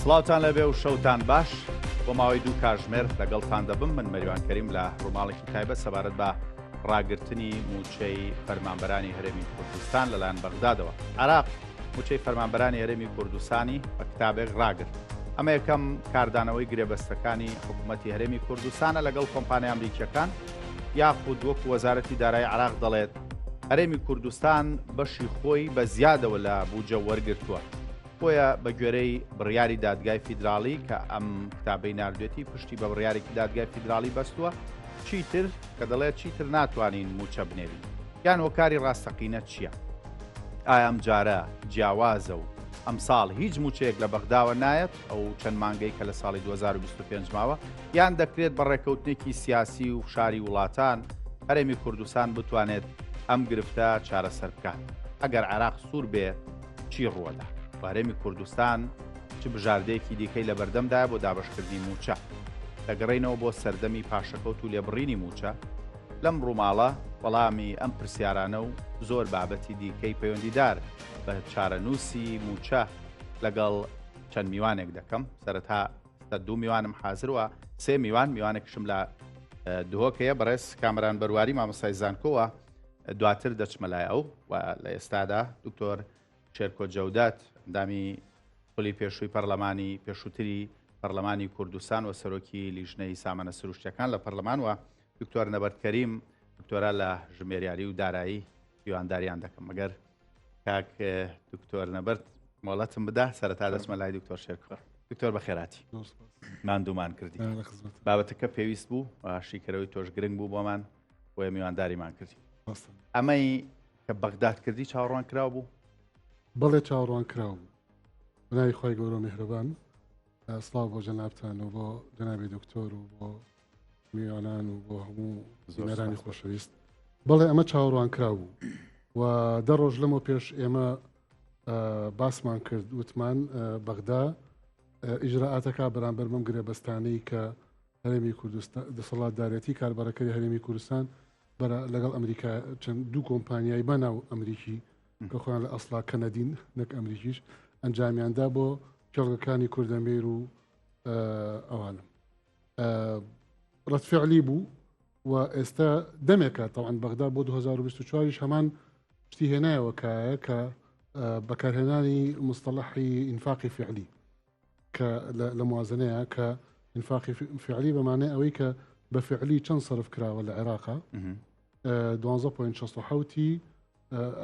سڵاوتان لەبێ و شەوتان باش بۆ ماوەی دوو کاتژمێر لەگەڵتان دەبم. من مەریوان کەریم لە ڕۆماڵێکی تایبەت سەبارەت بە ڕاگررتنی موچەی فەرمانبەرانی هەرێمی کوردستان لەلایەن بەغدادەوە. عێراق موچەی فەرمانبەرانی هەرێمی کوردستانی بە کتابێک ڕاگرت. ئەمە یەکەم کاردانەوەی گرێبەستەکانی حکوومەتی هەرێمی کوردستانە لەگەڵ کۆمپانیا ئەمریکیەکان، یاخود وەکو وەزارەتی دارایی عێراق دەڵێت هەرێمی کوردستان بەشی خۆی بە زیادەوە لە بوجە وەرگرتووە. بۆیە بە گوێرەی بڕیاری دادگای فیدراڵی کە ئەم کتابەی نردوێتی پشتی بە بڕیارێکی دادگای فیدراڵی بەستووە، چیتر کە دەڵێت چیتر ناتوانین موچە بنێوین یان وەکاری ڕاستەقینە چییە؟ ئایا ئەم جارە جیاوازە و ئەم ساڵ هیچ موچەیەک لە بەغداوە نایەت ئەو چەند مانگەی کە لە ساڵی 2025 ماوە، یان دەکرێت بە ڕێکەوتنێکی سیاسی و شاری وڵاتان هەرێمی کوردستان بتوانێت ئەم گرفتە چارەسەر بکات؟ ئەگەر عێراق سوور بێ چی ڕووەدا؟ هەرێمی کوردستان چ بژاردەیەکی دیکەی لە بەردەمدایە بۆ دابەشکردنی موچە؟ دەگەڕێنەوە بۆ سەردەمی پاشەکەوت و لێبڕینی موچە. لەم ڕووماڵە وەڵامی ئەم پرسیارانە و زۆر بابەتی دیکەی پەیوەندیدار بە چارەنووسی موچە لەگەڵ چەند میوانێک دەکەم. سەرەتا دوو میوانم حازرەوە، سێ میوانێکشم لە دهۆکەیە بەڕێز کامران بەرواری مامۆستای زانکۆوە، دواتر دەچمە لای ئەو و لە ئێستادا دکتۆر شێرکۆ جەودات ئەندامی پۆلی پێشووی پەرلەمانی پێشووتری پەرلەمانی کوردستان و سەرۆکی لیژنەی سامانە سروشتیەکان لە پەرلەمان و دکتۆر نەبەرد کەریم دکتۆرە لە ژمێریاری و دارایی هیوانداریان دەکەم. مەگەر کاک دکتۆر نەبەرد مۆڵەتم بدا سەرەتا دەچمە لای دکتۆر شێرکۆ. دکتۆر بەخێراتی، ماندوومان کردی. بابەتەکە پێویست بوو و شیکەرەوەی تۆش گرنگ بوو بۆمان بۆیە میوانداریمان کردی. ئەمەی کە بەغداد کردی چاوەڕوان کراو بوو؟ بەڵێ چاوەڕوان کراو بوو. بەناوی خۆی گەورە میهرەبان، سڵاو بۆ جەنابتان و بۆ جەنابی دکتۆر و بۆ میوانان و بۆ هەموو زینەرانی خۆشەویست. بەڵێ ئەمە چاوەڕوان کراو بوو و دە ڕۆژ لەمەوە پێش ئێمە باسمان کرد، وتمان بەغدا ئیجراعاتەکە بەرامبەر بەم گرێبەستانەی کە هەرێمی کوردستان دەسەڵاتدارەتی کاربارەکەی هەرێمی کوردستان لەگەڵ ئەمریکا چەند دوو کۆمپانیای بەناو ئەمریکی کە خۆیان لە ئەسڵا کەنەدین نەک ئەمریکیش ئەنجامیاندا بۆ کێڵگەکانی کوردەمێر و ئەوانە ڕەتفعلی بوو و ئێستا دەمێکە تەواان بەغدا بۆ 2024 هەمان شتی هێنایەوە کە بەکارهێنانی مستەڵەحی ئینفاقی فعلی کە لە موازنەیە کە ئینفاقی فعلی بەمانەیە ئەوەی کە بە فعلی چەند سەرف کراوە لە عێراقا 12.67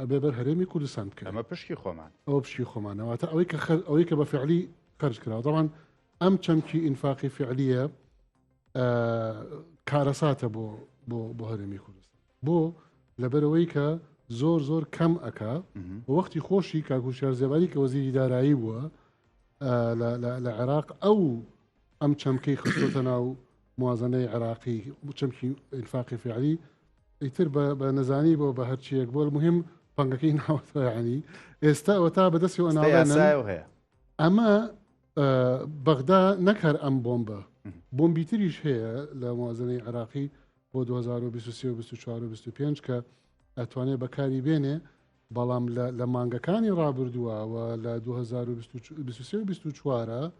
ئەبێ بەر هەرێمی کوردستان بکە. ئەمە پشکی خۆمان، ئەوە پشکی خۆمانەوەتە ئەوەی کە بە فعلی خەرج کراوە. دەڵان ئەم چەمکی ئینفاقی فعلیە کارەساتە بۆ هەرێمی کوردستان بۆ لەبەرەوەی کە زۆر کەم ئەکا وەختی خۆشی کاکوشار زێباری کە وەزیری دارایی بووە لە عێراق ئەم چەمکەی خستۆتە ناو موازنەی عێراقی چەمکی ئینفاقی فعلی ئیتر بە نەزانی بۆ بە هەرچیەک بۆ مهم پەنگەکەی ناوەیانی ئێستا ئەوە تا بەدەستی هەیە. ئەمە بەغدا نەکار ئەم بۆمبی تریش هەیە لە موازنەی عێراقی بۆ 2023-24-25 کە ئەتوانێت بەکاری بێنێ، بەڵام لە مانگەکانی ڕابردووە و لە 2023-24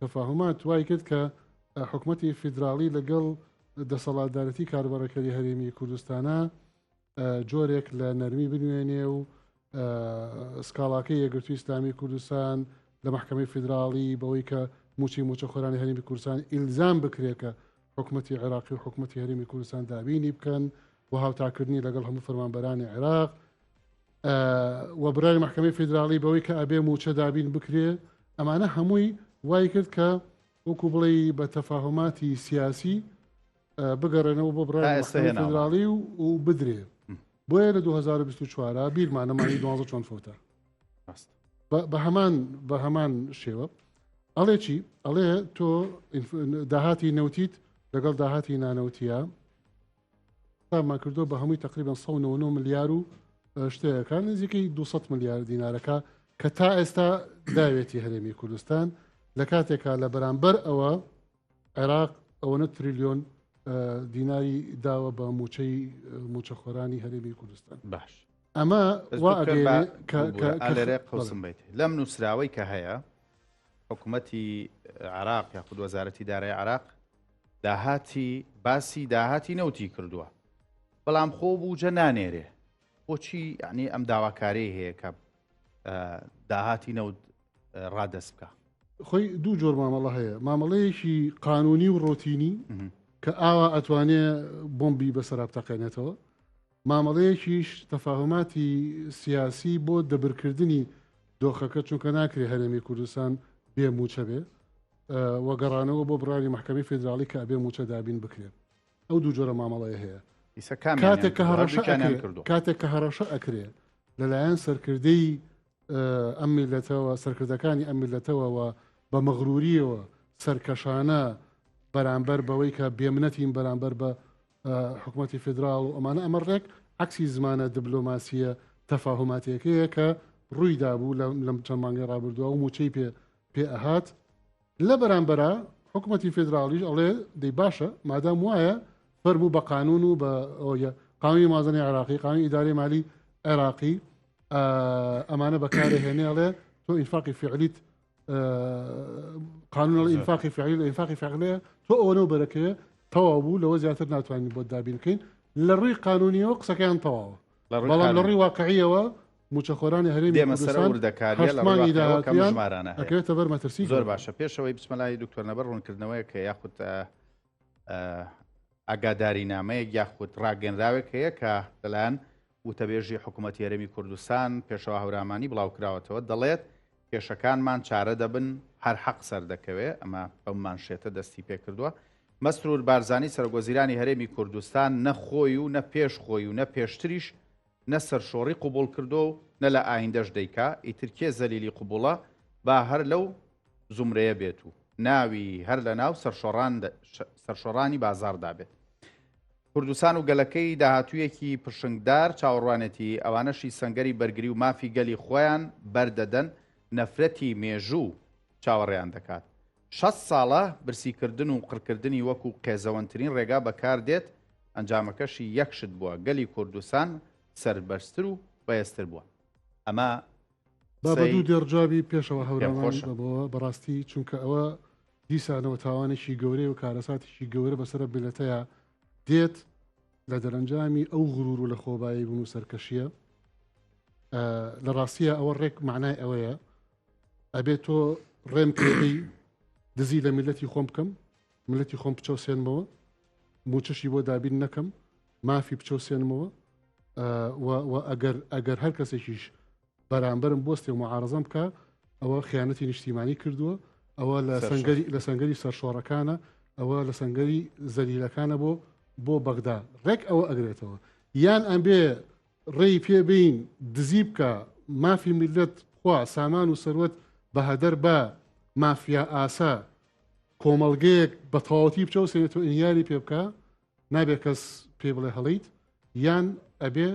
تەفاهمات وای کرد کە حکوومەتی فیدراڵی لەگەڵ دەسەڵاتدارەتی کاربارەکەی هەرێمی کوردستانە جۆرێک لە نەرمی بنوێنێ و سکاڵاکەی یەکگرتووی ئیسلامی کوردستان لە محکەمەی فیدراڵی بەوەی کە موچە خۆرانی هەرێمی کوردستان ئیلزام بکرێت کە حکوومەتی عێراقی و حکوومەتی هەرێمی کوردستان دابینی بکەن و هاوتاکردنی لەگەڵ هەموو فەرمانبەرانی عێراق و برای محکەمەی فیدراڵی بەوەی کە ئەبێ موچە دابین بکرێ. ئەمانە هەمووی وای کرد کە وەکو بڵێ بە تەفاهماتی سیاسی بگەڕێنەوە بۆ برای فیدراڵی و بدرێ. بۆیە لە 2024 بیرمانەمانی 12 چۆن فوتە بە هەمان شێوە. ئەڵێ چی؟ ئەڵێ تۆ داهاتی نەوتیت لەگەڵ داهاتی نانەوتیە تامان کردو بە هەمووی تقریبا 199 ملیار و شتەیەەکان نزیکەی 200 ملیار دینارەکە کە تا ئێستا داوێتی هەرێمی کوردستان لە کاتێکا لە بەرامبەر ئەوە عێراق ئەوەنە تریلیۆن دیناری داوە بە موچەخۆرانی هەرێمی کوردستان. باش ئەمە لێرە قوسم بیت لەم نووسراوەی کە هەیە حکوومەتی عراق یاخود وەزارەتی دارایی عراق داهاتی باسی داهاتی نەوتی کردووە بەڵام خۆ بووجە نانێرێ بۆچی یعنی ئەم داواکاری هەیە کە داهاتی نەوت ڕادەست بکە خۆی دوو جۆر مامەڵە هەیە مامەڵەیەکی قانونی و ڕۆتینی کە ئاوا ئەتوانێت بۆمبی بەسەر بتەقێنێتەوە مامەڵەیەکیش تەفاهماتی سیاسی بۆ دەبرکردنی دۆخەکە چونکە ناکرێت هەرێمی کوردستان بێ موچە بێ وەگەڕانەوە بۆ بڕانی محکەمەی فێدراڵی کە ئەبێ موچە دابین بکرێت ئەو دوو جۆرە مامەڵەیە هەیە کاتێک کە هەڕەشە ئەکرێت لەلایەن سەرکردەی ئەم میلەتەوە سەرکردەکانی ئەم میلەتەوەەوە بە مەغروریەوە سەرکەشانە بەرامبەر بەوەی کە بێمنەتین بەرامبەر بە حکوومەتی فێدراڵ و ئەمانە ئەمە ڕێک عکسی زمانە دیبلۆماسیە تەفاهماتێکەیە کە ڕوویدا بوو لەم چەند مانگەی ڕابردووە و موچەی پێ ئەهات لە بەرامبەرە حکوومەتی فێدراڵیش ئەڵێ دەی باشە مادام وایە فەرموو بە قانون و بە قانونی مازنی عراقی قانونی ئیداری مالی عێراقی ئەمانە بەکارهێنێڵێ تۆ ئینفاقی فعلیت قانون ئینفاقی فعلی لە ئینفاقی فعلەیە تۆ ئەوەنەوە بەرەکەوێ تەواو بوو لەوە زیاتر ناتوانین بۆ دابین بکەین لە ڕووی قانونیەوە قسەکەیان تەواوە بەڵام لە ڕووی واقعیەوە موچەخۆرانی هەرێمی کوردستانەکەوێتە بەر مەترسی زۆر باشە پێشەوەی بچمەلای دکتۆر نەبەر ڕوونکردنەوەی کە یاخود ئاگاداری نامەیەک یاخود ڕاگەنراوێک هەیە کە لەلایەن وتەبێژی حکوومەتی هەرێمی کوردستان پێشەوە هەورامانی بڵاوکراوەتەوە دەڵێت کێشەکانمان چارە دەبن هەر حەق سەر دەکەوێت ئەمە بەمانشێتە دەستی پێ کردووە مەسرور بارزانی سەرۆکوەزیرانی هەرێمی کوردستان نەخۆی و نە پێش خۆی و نە پێشتریش نە سەرشۆڕی قوبوڵ کردو و نە لە ئایندەش دەیکا ئیترکێ زەلیلی قوبوڵە با هەر لەو زومرەیە بێت و ناوی هەر لە ناو سەرشۆڕانی بازاردا بێت کوردستان و گەلەکەی داهاتوویەکی پرشنگدار چاوەڕوانێتی ئەوانەشی سەنگەری بەرگری و مافی گەلی خۆیان بەردەدەن نەفرەتی مێژوو چاوەڕێیان دەکات 6 ساڵە برسیکردن و قڕکردنی وەکو قێزەوەنترین ڕێگا بەکار دێت ئەنجامەکەشی یەکشت بووە گەلی کوردستان سەربەرزتر و بەهێزتر بووە ئەمە بابەدوو دێڕجابی پێشەوە هەورامانی بەبەوە بەڕاستی چونکە ئەوە دیسانەوە تاوانێکی گەورەی و کارەساتێکی گەورە بەسەر بلەتەیە دێت لە دەرەنجامی ئەو غرور و لە خۆبایی بوون و سەرکەشیە لە ڕاستیە ئەوە ڕێک معنای ئەوەیە ئەبێت تۆ ڕێم پێدەی دزی لە میلەتی خۆم بکەم ملەتی خۆم بچەوسێنمەوە موچەشی بۆ دابین نەکەم مافی بچەوسێنمەوە ئەگەر هەر کەسێکیش بەرامبەرم بۆستێ و معارەزەم بکە ئەوە خیانەتی نیشتیمانی کردووە ئەوە لە سەنگەری سەرشۆڕەکانە ئەوە لە سەنگەری زەلیلەکانە بۆ بەغدا ڕێک ئەوە ئەگرێتەوە یان ئەمبێ ڕێی پێبین دزی بکە مافی میلەت خوا سامان و سەروەت بەهەدەر بە مافیا ئاسا کۆمەڵگەیەک بە تەواوەتی بچەوسێنێت و ئینیاری پێ بکە نابێت کەس پێ بڵێ هەڵیت یان ئەبێ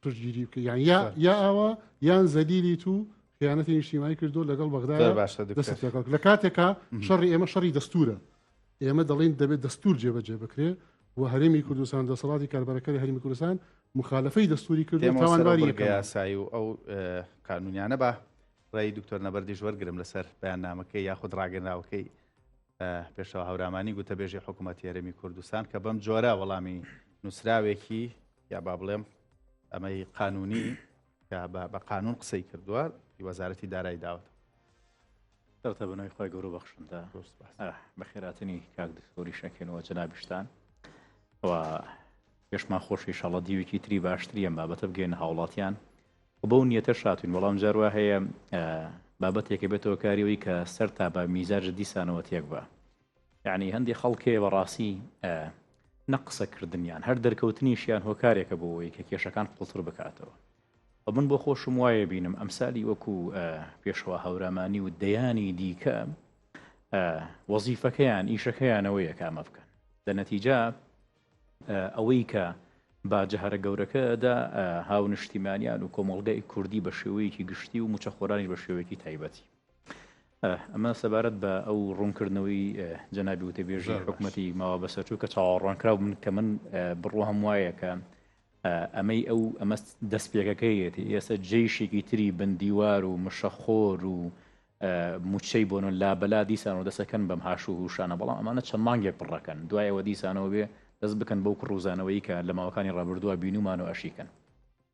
پشتگیری بکە یا ئاوا یان زەلیلی تو خیانەتی نیشتیمانی کردو لەگەڵ بەغدا لە کاتێکا شەڕی ئێمە شەڕی دەستورە ئێمە دەڵێن دەبێت دەستور جێبەجێ بکرێ و هەرێمی کوردستان دەسەڵاتی کاربەرەکەی هەرێمی کوردستان مخالفەی دەستوری کردو تاوانباری یاسایی و ئەو قانونیانە بە ڕێی دکتۆر نەبەردیش وەرگرم لەسەر بەیاننامەکەی یاخود ڕاگەنراوەکەی پێشەوە هەورامانی گوتەبێژی حکوومەتی هەرێمی کوردستان کە بەم جۆرە وەڵامی نووسراوێکی یا با بڵێم ئەمەی قانونی کە بە قانون قسەی کردووە وەزارەتی دارایی داوت دەرتە بنەوەی خۆی گەورە بەخشندا بە خێراتنی کاک دکتۆری شەکێنەوە جەنابیشتان و پێشمان خۆشی شەڵە دیوێکی تری باشتری ئەم بابەتە بگەین هاوڵاتیان و بەو نیەتە شاتوین وەڵام جاروا هەیە بابەتێکە بێتەوە کاریەوەی کە سەر تا بە میزاج دیسانەوە تێک بە یعنی هەندێک خەڵکێ بەڕاستی نەقسەکردنیان هەر دەرکەوتنیشیان هۆکارێکە بۆەوەی کە کێشەکان قوڵتر بکاتەوە من بۆ خۆشم وایە بینم ئەمسالی وەکو پێشەوە هەورامانی و دەیانی دیکە وەزیفەکەیان ئیشەکەیانەوەیە کامە بکەن لە نەتیجە ئەوەی کە باجە هەرە گەورەکەدا هاو نیشتیمانیان و کۆمەڵگەی کوردی بە شێوەیەکی گشتی و موچەخۆرانی بە شێوەیەکی تایبەتی ئەمە سەبارەت بە ئەو ڕوونکردنەوەی جەنابی وتەبێژی حکوومەتی ماوە بەسەرچوو کە چاوەڕوانکراو من کە من بڕوە هەم وایە کە ئەمە دەستپێکەکەیەتی ئێستا جێیشێکی تری بندیوار و مشەخۆر و موچەی بۆن لابەلا دیسان و دەسەکەن بەم هاش و هوشانە بەڵام ئەمانە چەند مانگێک پڕەکەن دوایەوە دیسانەوە بێ دەست بکەن بەو ڕووزانەوەی کە لە ماوەکانی ڕابردووە بینومان و ئەشیکەن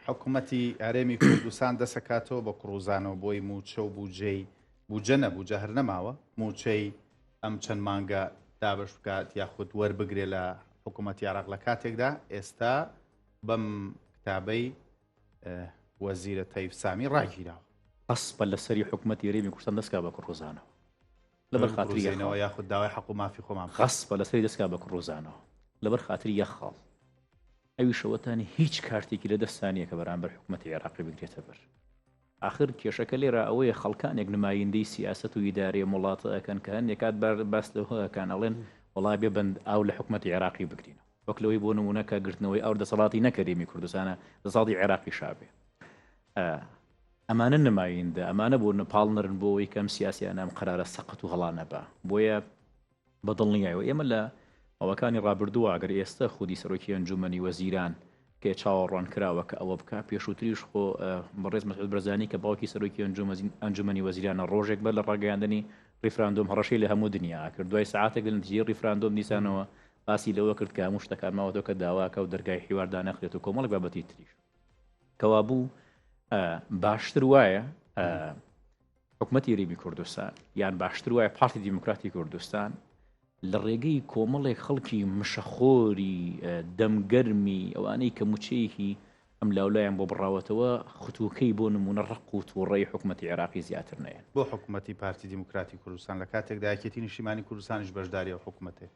حکوومەتی هەرێمی کوردستان دەسەکاتەوە بە قڕوزانەوە بۆی موچە و بوجە نەبوو جەهر نەماوە موچەی ئەم چەند مانگە دابش بکات یاخود وەربگرێ لە حکوومەتی عێراق لە کاتێکدا ئێستا بەم کتابەی وەزیرە تەیب سامی ڕاگیراوە قەسبە لەسەری حکوومەتی هەرێمی کوردستان دەستکا بە قڕوزانەوە لەبەر خاتریەوە یاخود داوای حەق و مافی خۆمان قەسبە لەسەری دەستکا بە قڕوزانەوە لەبەر خاتری یەخەڵ ئەویشەوەتانی هیچ کارتێکی لە دەستانیە کە بەرامبەر حکوومەتی عێراقی بگرێتە بەر آخر کێشەکە لێرە ئەوەیە خەڵکانێک نمایندەی سیاست و ئیدارەیە وڵاتە ئەکەن کە هەندێک کات باس لەوەکان ئەڵێن وڵای بێ بند ئاو لە حکوومەتی عێراقی بگرینە وەکلەوەی بۆ نمونەکە گرتنەوەی ئەو دەسەڵاتی نەکەریمی کوردستانە دەسەڵاتی عێراقی شابێ ئەمانە نمایندە ئەمانە بۆ نەپاڵنرن بۆەوەی کەم سیاسیانە ئەم قرارە سەقەت و هەڵا نەبا بۆیە بەدڵنیایەوە ئێمە لە ئەوەکانی ڕابردووە ئەگەر ئێستا خودی سەرۆکی ئەنجومەنی وەزیران کە چاوەڕوان کراوە کە ئەوە بکە پێشووتریش خۆ بەڕێز مەسعود بەرزانی کە باوکی سەرۆکی ئەنجومەنی وەزیرانە ڕۆژێک بەر لە ڕاگەیاندنی ڕیفراندۆم هەڕەشەی لە هەموو دنیا کرد دوای ساعاتێک لە نتیجەی ڕیفراندۆم دیسانەوە باسی لەوە کرد کە هەموو شتەکان ماوەتەوە کە داواکە و دەرگای حیواردا نەخرێت و کۆمەڵێک بابەتی تریش کەوا بوو باشتر وایە حکوومەتی هەرێمی کوردستان یان باشتر وایە پارتی دیموکراتی کوردستان لە ڕێگەی کۆمەڵێک خەڵکی مشەخۆری دەمگەرمی ئەوانەی کە موچەیەکی ئەم لاولایان بۆ بڕاوەتەوە خوتووکەی بۆ نمونە ڕق و تووڕێی حکوومەتی عێراقی زیاتر نەیە بۆ حکوومەتی پارتی دیموکراتی کوردستان لە کاتێکدا یەکێتی نیشتیمانی کوردستانیش بەشداری ئەو حکوومەتێ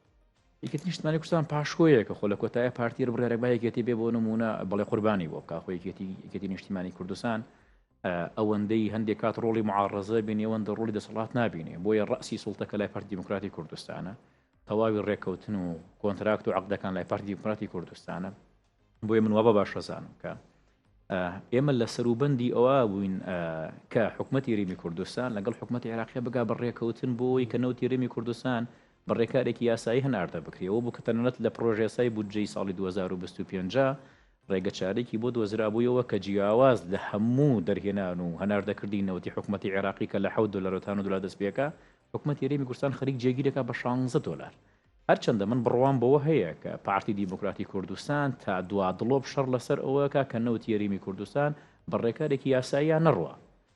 یەکێتی نیشتیمانی کوردستان پاشخۆیە کە خۆ لە کۆتایە پارتی ڕێرەک با یەکێتی بێ بۆ نمونە بەڵێ قوربانی بۆ بکە خۆ یەکێتی نیشتیمانی کوردستان ئەوەندەی هەندێک کات ڕۆڵی معارڕەزە بینی ئەوەندە ڕۆڵی دەسەڵات نابینێ بۆیە ڕەسی سوڵتەکە لای پارتی دیموکراتی کوردستانە تەواوی ڕێککەوتن و کۆنتراکت و عەقدەکان لای پارتی دیموکراتی کوردستانە بۆیە من وابە باش ڕزانم کە ئێمە لە سەروبەندی ئەوە بووین کە حکوومەتی هەرێمی کوردستان لەگەڵ حکوومەتی عێراقی بگا بەڕێککەوتن بۆی کە نەوتی هەرێمی کوردستان بەڕێکارێکی یاسایی هەناردە بکرێەوە بوو کە تەنانەت لە پرۆژێسای بودجەی ساڵی 2025 ڕێگەچارێکی بۆ دۆزرابوویەوە کە جیاواز لە هەموو دەرهێنان و هەناردەکردی نەوتی حکوومەتی عێراقی کە لە $7 دەستپێکە حکوومەتی هەرێمی کوردستان خەریک جێگیرەکە بە $16 هەرچەندە من بڕوان بەوە هەیە کە پارتی دیموکراتی کوردستان تا دوا دڵۆب شەڕ لەسەر ئەوەکە کە نەوتی هەرێمی کوردستان بەڕێکارێکی یاساییان نەڕوە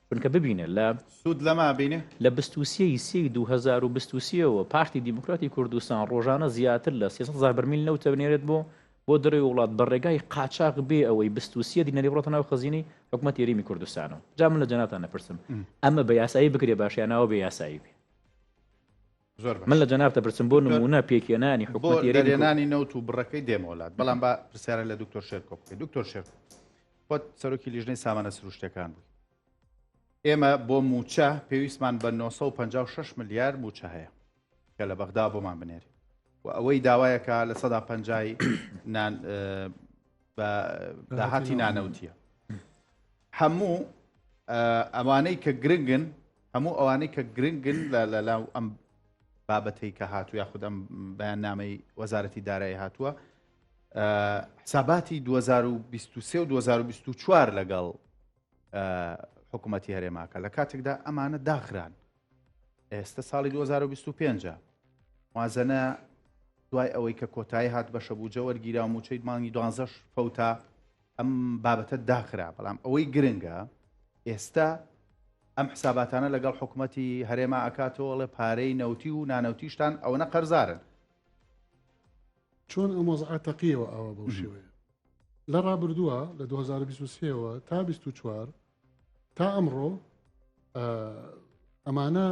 چونکە ببینێت لە سوود لەما بینێ لە 2023ەوە پارتی دیموکراتی کوردستان ڕۆژانە زیاتر لە 300,000 بەرمیل نەوتە بنێرێت بۆ دەرەوەی وڵات بەڕێگای قاچاق بێ ئەوەی 23 دینەری بڕۆتە ناو خەزینەی حکوومەتی هەرێمی کوردستانەوە جا من لە جەناتان نەپرسم ئەمە بە یاسایی بکرێ باشیانەوە بە یاسایی بێ من لە جەناب دەپرسم بۆ نمونە پێکێنانی حکوومەتی هەرێمی نەوت و بڕەکەی دێمەوەڵات بەڵام بە پرسیارە لە دکتۆر شێرکۆ بکەیت دکتۆر شێرکۆ خۆت سەرۆکی لیژنەی سامانە سروشتەکان بووی ئێمە بۆ موچە پێویستمان بە 956 ملیار موچە هەیە کە لە بەغدا بۆمان بنێری و ئەوەی داوایەکە لە 150 داهاتی نانەوتیە هەموو ئەوانەی کە گرنگن هەموو ئەوانەی کە گرنگن لە ئەم بابەتەی کە هاتووە یاخود ئەم بەیاننامەی وەزارەتی دارایی هاتووە حساباتی 2023 و 2024 لەگەڵ حکوومەتی هەرێماکە لە کاتێکدا ئەمانە داخران ئێستا ساڵی 2025 وازەنە دوای ئەوەی کە کۆتایی هات بە شەبوجە وەرگیرا و موچەی مانگی 12 فەوتا ئەم بابەتە داخرا بەڵام ئەوەی گرنگە ئێستا ئەم حساباتانە لەگەڵ حکوومەتی هەرێما ئەکاتەوە لە پارەی نەوتی و نانەوتیشتان ئەوەنە قەرزارن چۆن ئەم وەزعە تەقیەوە ئەوە بەو شێوەیە لە ڕابردووە لە 2023ەوە تا 24 تا ئەمڕۆ ئەمانە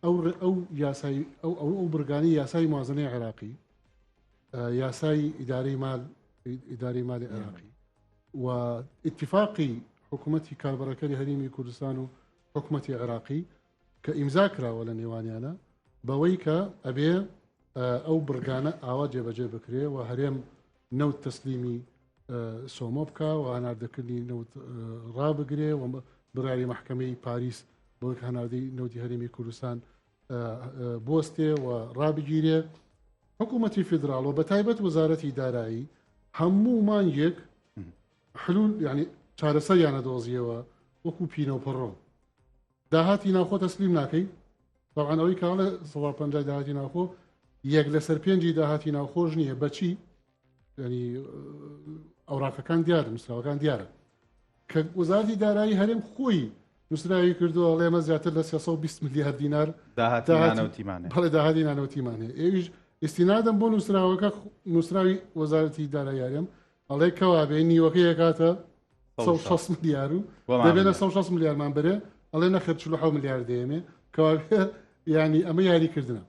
ئەو یاسایی ئەو برگانی یاسای موازنەی عێراقی یاسای ئیدارەی مالی عێراقی و ئیتفاقی حکوومەتی کاربەرەکەری هەرێمی کوردستان و حکوومەتی عێراقی کە ئیمزا کراوە لە نێوانیانە بەوەی کە ئەبێ ئەو برگانە ئاوا جێبەجێ بکرێ و هەرێم نەوت تەسلیمی سۆمە بکە و هەناردەکردنی نەوت ڕابگرێ و بڕیاری مەحکەمەی پاریس بۆ هەناردەی نەوتی هەرێمی کوردستان بۆستێ و ڕابگیرێ حکوومەتی فیدراڵ و بە تایبەت وەزارەتی دارایی هەموو مانگێک حلول ینی چارەسەریانە دۆزیەوە وەکو پینە و پڕۆ داهاتی ناوخۆ تەسلیم ناکەی بەڵام ئەوەی کاڵە 150 داهاتی ناوخۆ یەک لەسەر پێنجی داهاتی ناوخۆش نییە بەچی ینی ئەوراقەکان دیارە نووسراوەکان دیارە کە وەزارەتی دارایی هەرێم خۆی نووسراوی کردووە ئەڵێمە زیاتر لە 320 میلیارد دینار داهاتی داهاتی نانەوتیمانێ ئێویش ئستینادەم بۆ نووسراوەکە نووسراوی وەزارەتی دارایی هەرێم ئەڵێ کەوا بێ نیوەکەی کاتە 160 میلیار و دەبێنە 160 میلیارمان بەرێ ئەڵێ نەخێت 47 میلیارد دێمێ کەوا ینی ئەمە یاریکردنە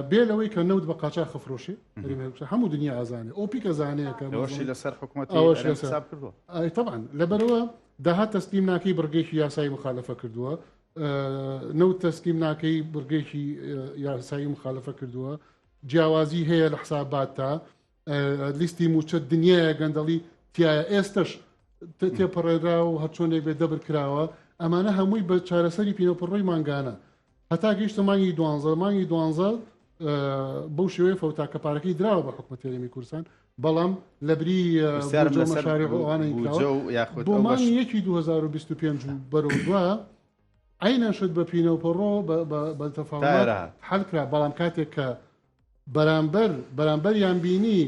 بێ لەوەی کە نەوت بە قاچاق خفرۆشێ هەموو دنیا ئازانێ ئۆپیک ئەزانەیە ئەوەشی لەسەر حکوومەتی حساب کردووە طبعا لەبەرەوە داهات تەسلیم ناکەی بڕگەیەکی یاسایی مخالفە کردووە نەوت تەسلیم ناکەی بڕگەیەکی یاسایی مخالفە کردووە جیاوازی هەیە لە حسابات تا لیستی موچە دنیاە گەندەڵی تایە ئێستش تێپەڕێرا و هەرچۆنێک بێ دەبر کراوە ئەمانە هەمووی بە چارەسەری پینۆپڕۆی مانگانە هەتا گەیشتە مانگی 12 بەو شێوەیە فەوتاکە پارەکەی دراوە بە حکومەتی هەرێمی کوردستان بەڵام لەبری مەشارێعوانەی بۆ مانگی 2025 بەرەو دووە عینەن شت بە پینۆپڕۆ بە تەفاوت حەلکرا بەڵام کاتێک کە بەرامبەریان بینی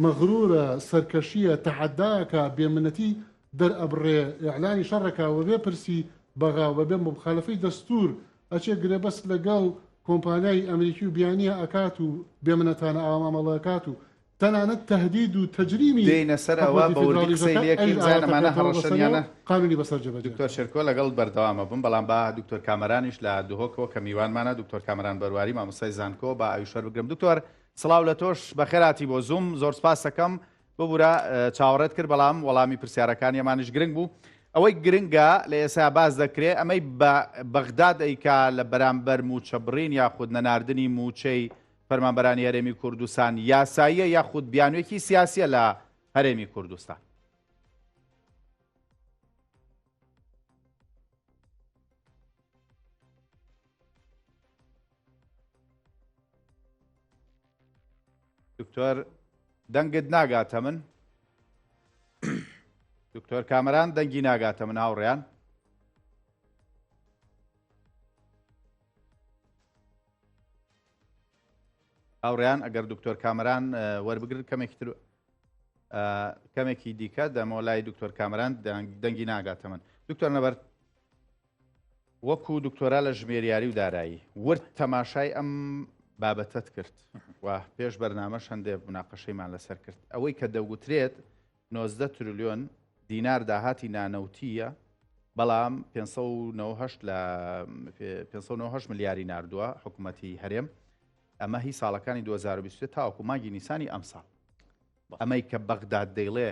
مەغرورە سەرکەشیە تەحەداکە بێمنەتی دەرئەبڕێ ئیعلانی شەڕەکەوە بێ پرسی بەغاوە بێ مخالفەی دەستور ئەچێ گرێبەست لەگەڵ کۆمپانیای ئەمریکی و بیانیە ئەکات و بێمنەتانە ئامامەڵەکات و تەنانەت تهدید و تەجریمی دێنە سەرەوە بە وردیقسەی لێکردن زانەمانە هەڕەشەریانە قانونی بەسەرجەبە دکتۆر شێرکۆ لەگەڵ بەردەوامە بووم بەڵام با دکتۆر کامەرانیش لە دوهۆکەوە کە میوانمانە دکتۆر کامەران بەرواری مامۆستای زانکۆ با ئاویشەر بگرم دکتۆر سڵاو لە تۆش بەخێراتی بۆ زووم زۆر سپاس دەکەم ببوورە چاوەڕێت کرد بەڵام وەڵامی پرسیارەکانی ئەمانش گرنگ بوو ئەوەی گرنگە لە ئێستا باز دەکرێت ئەمەی بەغداد ئەیکا لە بەرامبەر موچە بڕین یاخود نەناردنی موچەی فەرمانبەرانی هەرێمی کوردستان یاساییە یاخود بیانوێکی سیاسیە لە هەرێمی کوردستان دکتۆر دەنگت ناگاتە من دکتۆر کامەران دەنگی ناگاتە من هاوڕێیان هاوڕێیان ئەگەر دکتۆر کامەران وەربگرت کەمێکی دیکە دەمەوە لای دکتۆر کامەران دەنگی ناگاتە من دکتۆر نەبەر وەکو دکتۆرا لە ژمێریاری و دارایی ورد تەماشای ئەم بابەتت کرد و پێش بەرنامەش هەندێک مناقەشەیمان لەسەر کرد ئەوەی کە دەوگوترێت 90 تریلیۆن دینار داهاتی نانەوتیە بەڵام 598 ملیاری ناردووە حکوومەتی هەرێم ئەمە هی ساڵەکانی 2023 تاوەکو مانگی نیسانی ئەم ساڵ ئەمەی کە بەغداد دەیڵێ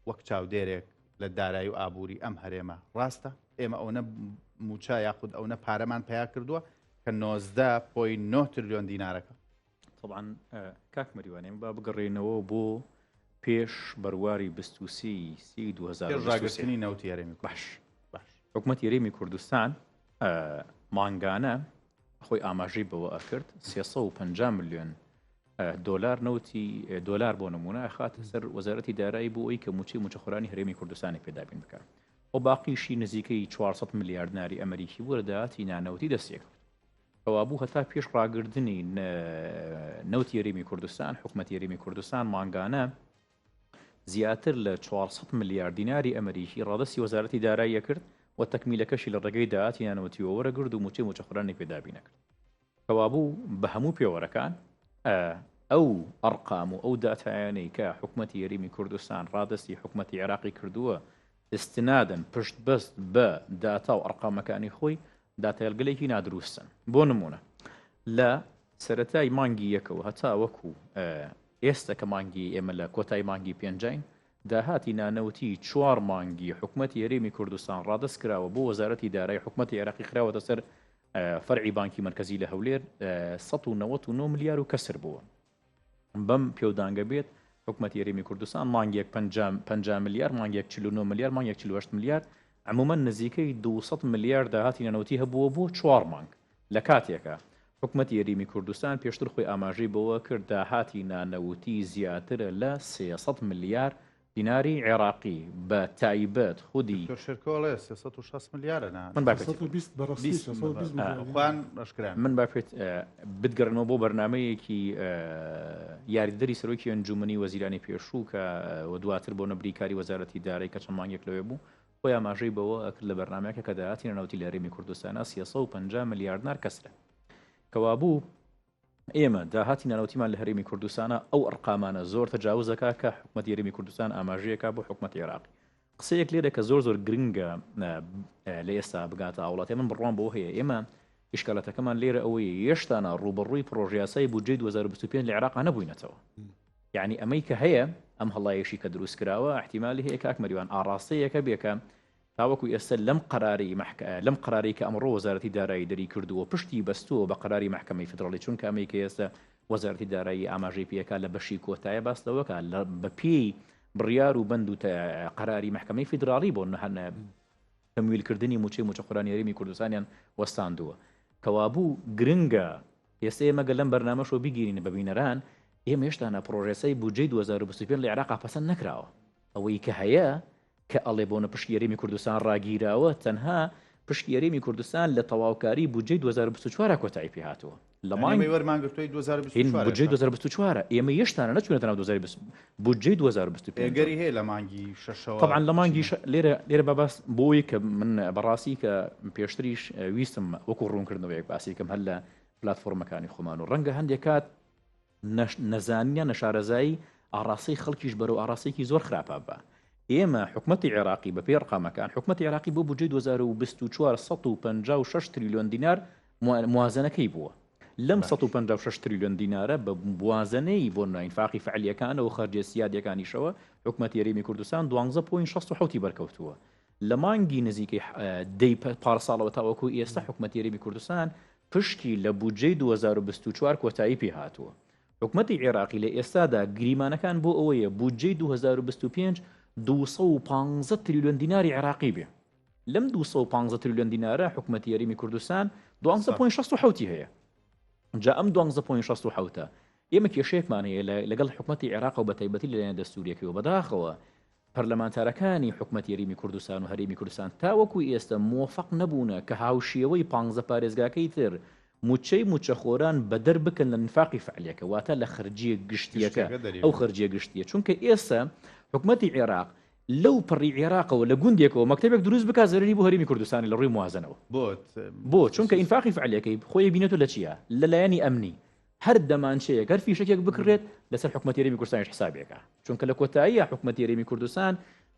وەک چاودێرێک لە دارایی و ئابووری ئەم هەرێمە ڕاستە ئێمە ئەوە موچە یاخود ئەوە پارەمان پیا کردووە کە 19.9 تریلیۆن دینارەکە طبعا کاک مەریوانێم با بگەڕێنەوە بۆ پێش بەرواری 2023 نەوتی هەرێمی باش حکوومەتی هەرێمی کوردستان مانگانە خۆی ئاماژەی بەوە ئەکرد 350 ملیۆن دۆلار نەوتی دۆلار بۆ نمونە خاتە سەر وەزارەتی دارایی بۆ ئەوی کە موچەخۆرانی هەرێمی کوردستانی پێدابین بکات ئەو باقیشی نزیکەی 400 میلیارد ناری ئەمریکی وەردەهاتی نانەوتی دەستێک ئەوە بوو هەتا پێش ڕاگردنی نەوتی هەرێمی کوردستان حکوومەتی هەرێمی کوردستان مانگانە زیاتر لە 400 میلیارد دیناری ئەمریکی ڕادستی وەزارەتی دارایی کرد و تەکمیلەکەشی لە ڕێگەی داهاتی نانەوتیەوە وەرەگرت و موچەخۆرانی پێدابی نەکرد کەوا بوو بە هەموو پێوەرەکان ئەو ئەرقام و ئەو داتایانەی کە حکوومەتی هەرێمی کوردستان ڕادستی حکوومەتی عێراقی کردووە استنادن پشت بەست بە داتا و ئەرقامەکانی خۆی داتایلگەلێکی نادروستن بۆ نمونە لە سەرەتای مانگی یەکەوە هەتا وەکو ئێستا کە مانگی ئێمە لە کۆتای مانگی پێنجین داهاتی نانەوتی 4 مانگی حکوومەتی هەرێمی کوردستان ڕادست کراوە بۆ وەزارەتی دارایی حکوومەتی عێراقی خراوەتە سەر فەرعی بانکی مرکزی لە هەولێر 199 میلیار و کەسر بووە بەم پێودانگە بێت حکوومەتی هەرێمی کوردستان مانگیەک 50 میلیار مانگیەک 49 میلیار مانگیەک 48 میلیار عموما نزیکەی 200 میلیار داهاتی نانەوتی هەبووە بۆ 4 مانگ لە کاتێکە حکومەتی یاریمی کوردستان پێشتر خۆی ئاماژەی بەوە کرد داهاتی نانەوتی زیاترە لە 300 ملیار دیناری عێراقی بە تایبەت خودی شرکۆڵێ 360 ملیارە من بافێت بتگەڕنەوە بۆ بەرنامەیەکی یاریدەری سەرۆکی ئەنجومنی وەزیرانی پێشوو کە دواتر بۆ نەبریکاری وەزارەتی دارایی کە چەند مانگێک لەوێ بوو خۆی ئاماژەی بەوە ئەکرد لە بەرنامەیەکە کە داهاتی نانەوتی لە هەرێمی کوردستانە 350 ملیار دینار کەسرە کەوا بوو ئێمە داهاتی نانەوتیمان لە هەرێمی کوردستانە ئەو ئەرقامانە زۆر تەجاوزەکە کە حکومەتی یاریمی کوردستان ئاماژەیەکە بۆ حکومەتی عێراقی قسەیەک لێرە کە زۆر گرنگە لە ئێستا بگاتە وڵاتی من بڕوان بۆ هەیە ئێمە ئیشکالەتەکەمان لێرە ئەوەیە هێشتانە ڕوبەڕووی پرۆژیاسای بودجەی 2025 لە عێراق نەبووینەتەوە یعنی ئەمەی کە هەیە ئەم هەڵایەشی کە دروست کراوە احتیمالی هەیە کاک مەریوان ئاڕاستەیەکە بێکە تاوەکو ئێستا لەم قراری کە ئەمڕۆ وەزارەتی دارایی دەری کردووە پشتی بەستووە بە قراری محکەمەی فدراڵی چونکە ئەمەی کە ئێستا وەزارەتی دارایی ئاماژەی پێەکە لە بەشی کۆتایە باستەوەکە بە پێی بڕیار و بند و قراری محکەمەی فدراڵی بۆ تەمویلکردنی موچەی موچەخۆرانی یاریمی کوردستانیان وەستاندووە کەوابوو گرنگە ئێستا ئێمە گەل لەم بەرنامەشۆ بیگیرین بە بینەران ئێمە هێشتانە پرۆژەسەی بودجەی 2025 لە عێراق پەسەند نەکراوە ئەوەی کە هەیە کە ئەڵێ بۆنە پشتی یاریمی کوردستان ڕاگیراوە تەنها پشتی یاریمی کوردستان لە تەواوکاری بودجەی 2024 کۆتایی پێ هاتووە لە مانگی وەرمانگرتووی 2024 بودجەی 2024 ئێمە هێشتانە نەچوونەتە ناو 2020 بودجەی 2025 گەری هەیە لە مانگی شەشەوە طبعا لە مانگی لێرە بەباس بۆی کە من بەڕاستی کە پێشتریش ویستم وەکو ڕوونکردنەوەیەک باسی کەم هەل لە پلاتفۆرمەکانی خۆمان و ڕەنگە هەندێک کات نەزانیان نەشارەزایی ئاڕاستەی خەڵکیش بەرەو ئاڕاستێکی زۆر خراپە بە ئێمە حکومەتی عێراقی بە پێی ڕقامەکان حکومەتی عێراقی بۆ بودجەی 2024 156 تریلیۆن دینار موازنەکەی بووە لەم 156 تریلیۆن دینارە بە موازنەی بۆ ئینفاقی فعالیەکانەوە و خەرجە سیادیەکانیشەوە حکومەتی یاریمی کوردستان 12.67 بەرکەوتووە لە مانگی نزیکەی دەی پارساڵەوە تاوەکو ئێستا حکومەتی یاریمی کوردستان پشتی لە بودجەی 2024 کۆتایی پێ هاتووە حکومەتی عێراقی لە ئێستادا گریمانەکان بۆ ئەوەیە بودجەی 2025 215 تریلیۆن دیناری عێراقی بێ لەم 215 تریلیۆن دینارە حکومەتی یاریمی کوردستان 12.67 هەیە جا ئەم 12.67 ئێمە کێشەیەکمان هەیە لەگەڵ حکومەتی عێراق و بەتایبەتی لەلایەن دەستوریەکەوە بەداخەوە پەرلەمانتارەکانی حکومەتی یاریمی کوردستان و هەرێمی کوردستان تاوەکو ئێستا موفق نەبوونە کە هاوشێوەی 15 پارێزگاکەی تر موچەی موچەخۆران بەدەر بکەن لە نفاقی فعلیەکە واتە لە خەرجیە گشتیەکە ئەو خەرجیە گشتیە چونکە ئێستا حکومەتی عێراق لەو پڕی عێراقەوە لە گوندێکەوە مەکتەبێک دروست بکات زەرری بۆ هەرێمی کوردستانی لە ڕووی موازنەوە بۆ چونکە ئینفاقی فعلیەکەی خۆی بینێتو لە چیە لە لایەنی ئەمنی هەر دەمانچەیە گەر فیشەکێک بکڕێت لەسەر حکومەتی یاریمی کوردستانیش حسابێکە چونکە لە کۆتاییە حکومەتی یاریمی کوردستان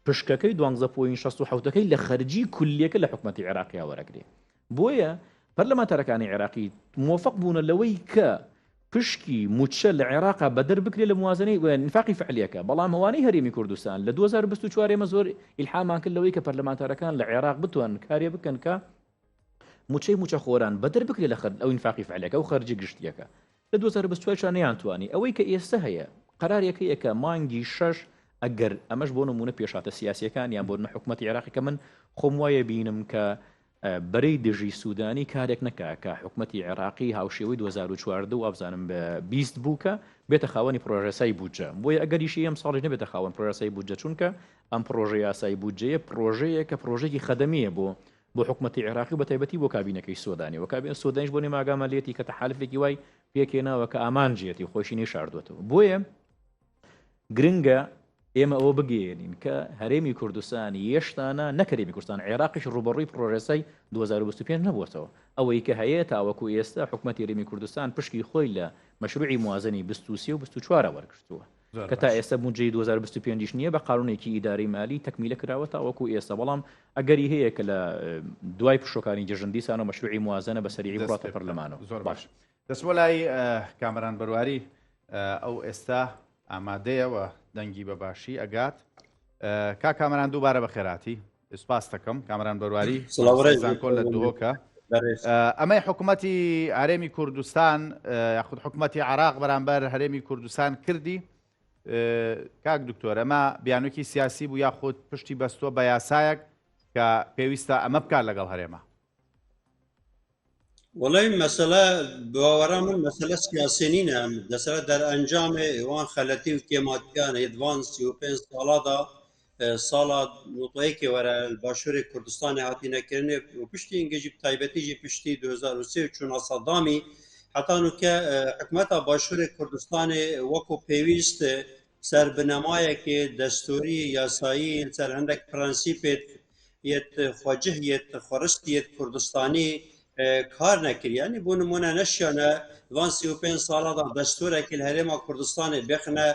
پشکەکەی 12.67 لە خەرجی کولیەکە لە حکومەتی عێراقی وەرەگرێ بۆیە پەرلەمانتارەکانی عێراقی موفق بوون لەوەی کە پشکی موچە لە عێراقا بەدەر بکرێت لە موازنەی نفاقی فعلیەکە بەڵام هەوانەی هەرێمی کوردستان لە 2024 ئێمە زۆر ئیلحامان کرد لەوەی کە پەرلەمانتارەکان لە عێراق بتوان کارێ بکەن کە موچەی موچەخۆران بەدەر بکرێت لە ئەو نفاقی فعلیەکە و خەرجی گشتیەکە لە 2024 نەیانتوانی ئەوەی کە ئێستا هەیە قرارێکەیە کە مانگی 6 ئەگەر ئەمەش بۆ نمونە پێشاتە سیاسیەکان یان بۆ حکومەتی عێراقی کە من خۆم وایە بینم کە بەرەی دژی سوودانی کارێک نەکا کە حکومەتی عێراقی هاوشێوەی 2014 و ئابزانم بە 20 بووکە بێتە خاوەنی پرۆژەسای بودجە بۆیە ئەگەریشی ئەم ساڵی نەبێتە خاوەن پرۆژەسای بودجە چونکە ئەم پرۆژە یاسای بودجەیە پرۆژەیە کە پرۆژێکی خەدەمیە بۆ حکومەتی عێراقی بە تایبەتی بۆ کابینەکەی سۆدانی و کابینە سۆدانیش بۆ نێماگامەلێتی کە تەحالفێکی وای پێکێناوە کە ئامانجیەتی خۆشی نێشاردوێتەوە بۆیە گرنگە ئێمە ئەوە بگەێنین کە هەرێمی کوردستان یێشتانە نەکەرێمی کوردستان عێراقیش ڕوبەڕووی پرۆژەسای 2025 نەبووەتەوە ئەوەی کە هەیە تاوەکو ئێستا حکومەتی هەرێمی کوردستان پشکی خۆی لە مەشروعی موازنی 23 و 24 وەرگرتووە کە تا ئێستا بودجەی 2025 نییە بە قانونێکی ئیداری مالی تەکمیلە کراوە تاوەکو ئێستا بەڵام ئەگەری هەیە کە لە دوای پشۆکانی جێژندیسان و مەشروعی موازنە بە سەریعی بڕاتە پەرلەمانەوە زۆر باش دەست بۆ لای کامەران بەرواری ئەو ئێستا ئامادەیەوە دەنگی بەباشی ئەگات کا کامەران دووبارە بە خێراتی سپاس دەکەم کامەران بەرواری زانکۆل لە دووەکە ئەمەی حکوومەتی هەرێمی کوردستان یاخود حکوومەتی عێراق بەرامبەر هەرێمی کوردستان کردی کاک دکتۆر ئەمە بیانوێکی سیاسی بوو یاخود پشتی بەستووە بە یاسایەک کە پێویستە ئەمە بکات لەگەڵ هەرێمە وڵی مەسەلە باوەڕا من مەسەلە سیاسی نینە دەسەرە دەرئەنجامێ ئێوان خەلەتی و تێماتیانە یدوان 35 ساڵادا ساڵا نوتەیەکی وەرە باشووری کوردستانی هاتیینەکردنێ و پشتی ئنگەژی تایبەتیژی پشتی 2023 چوونە سەدامی حتانوکە حکومەتە باشووری کوردستانی وەکو پێویست سەربنەمایەکی دەستوری یاسایی سەر هەندێک پرەنسیپێت یەت خواجه یەت خۆرستیت کوردستانی کار نکرد. یعنی بۆ نمونە نەشیانە وان 35 ساڵادا دەستورێکی لە هەرێما کوردستانی بخنە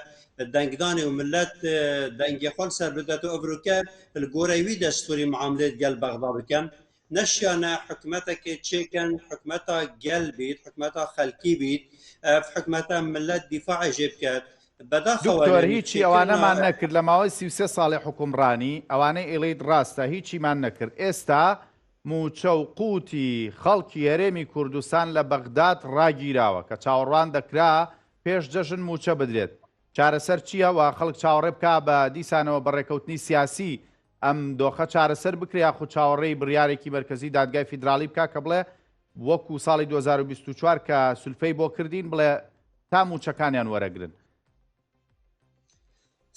دەنگدانی و ملت دەنگی خۆل سەر بدەت و ئەڤروکە گۆرەوی دەستوری معاملێت گەل بەغدا بکەن نەشیانە حکومەتێکی چێکەن حکومەتە گەل بیت حکومەتە خەلکی بیت حکومەتە ملت دیفاعی جێ بکات دکتۆر هیچی ئەوانەمان نەکرد لە ماوەی 33 ساڵی حکومڕانی ئەوانەی ئێڵیت ڕاستە هیچیمان نەکرد ئێستا موچە و قوتی خەڵکی هەرێمی کوردستان لە بەغداد ڕاگیراوە کە چاوەڕوان دەکرا پێش جەژن موچە بدرێت چارەسەر چییە و خەڵک چاوەڕێ بکا بە دیسانەوە بەڕێکەوتنی سیاسی ئەم دۆخە چارەسەر بکریا خو چاوەڕێی بڕیارێکی مرکزی دادگای فیدرالی بکا کە بڵێ وەکو ساڵی 2024 کە سولفەی بۆ کردین بڵێ تا موچەکانیان وەرەگرن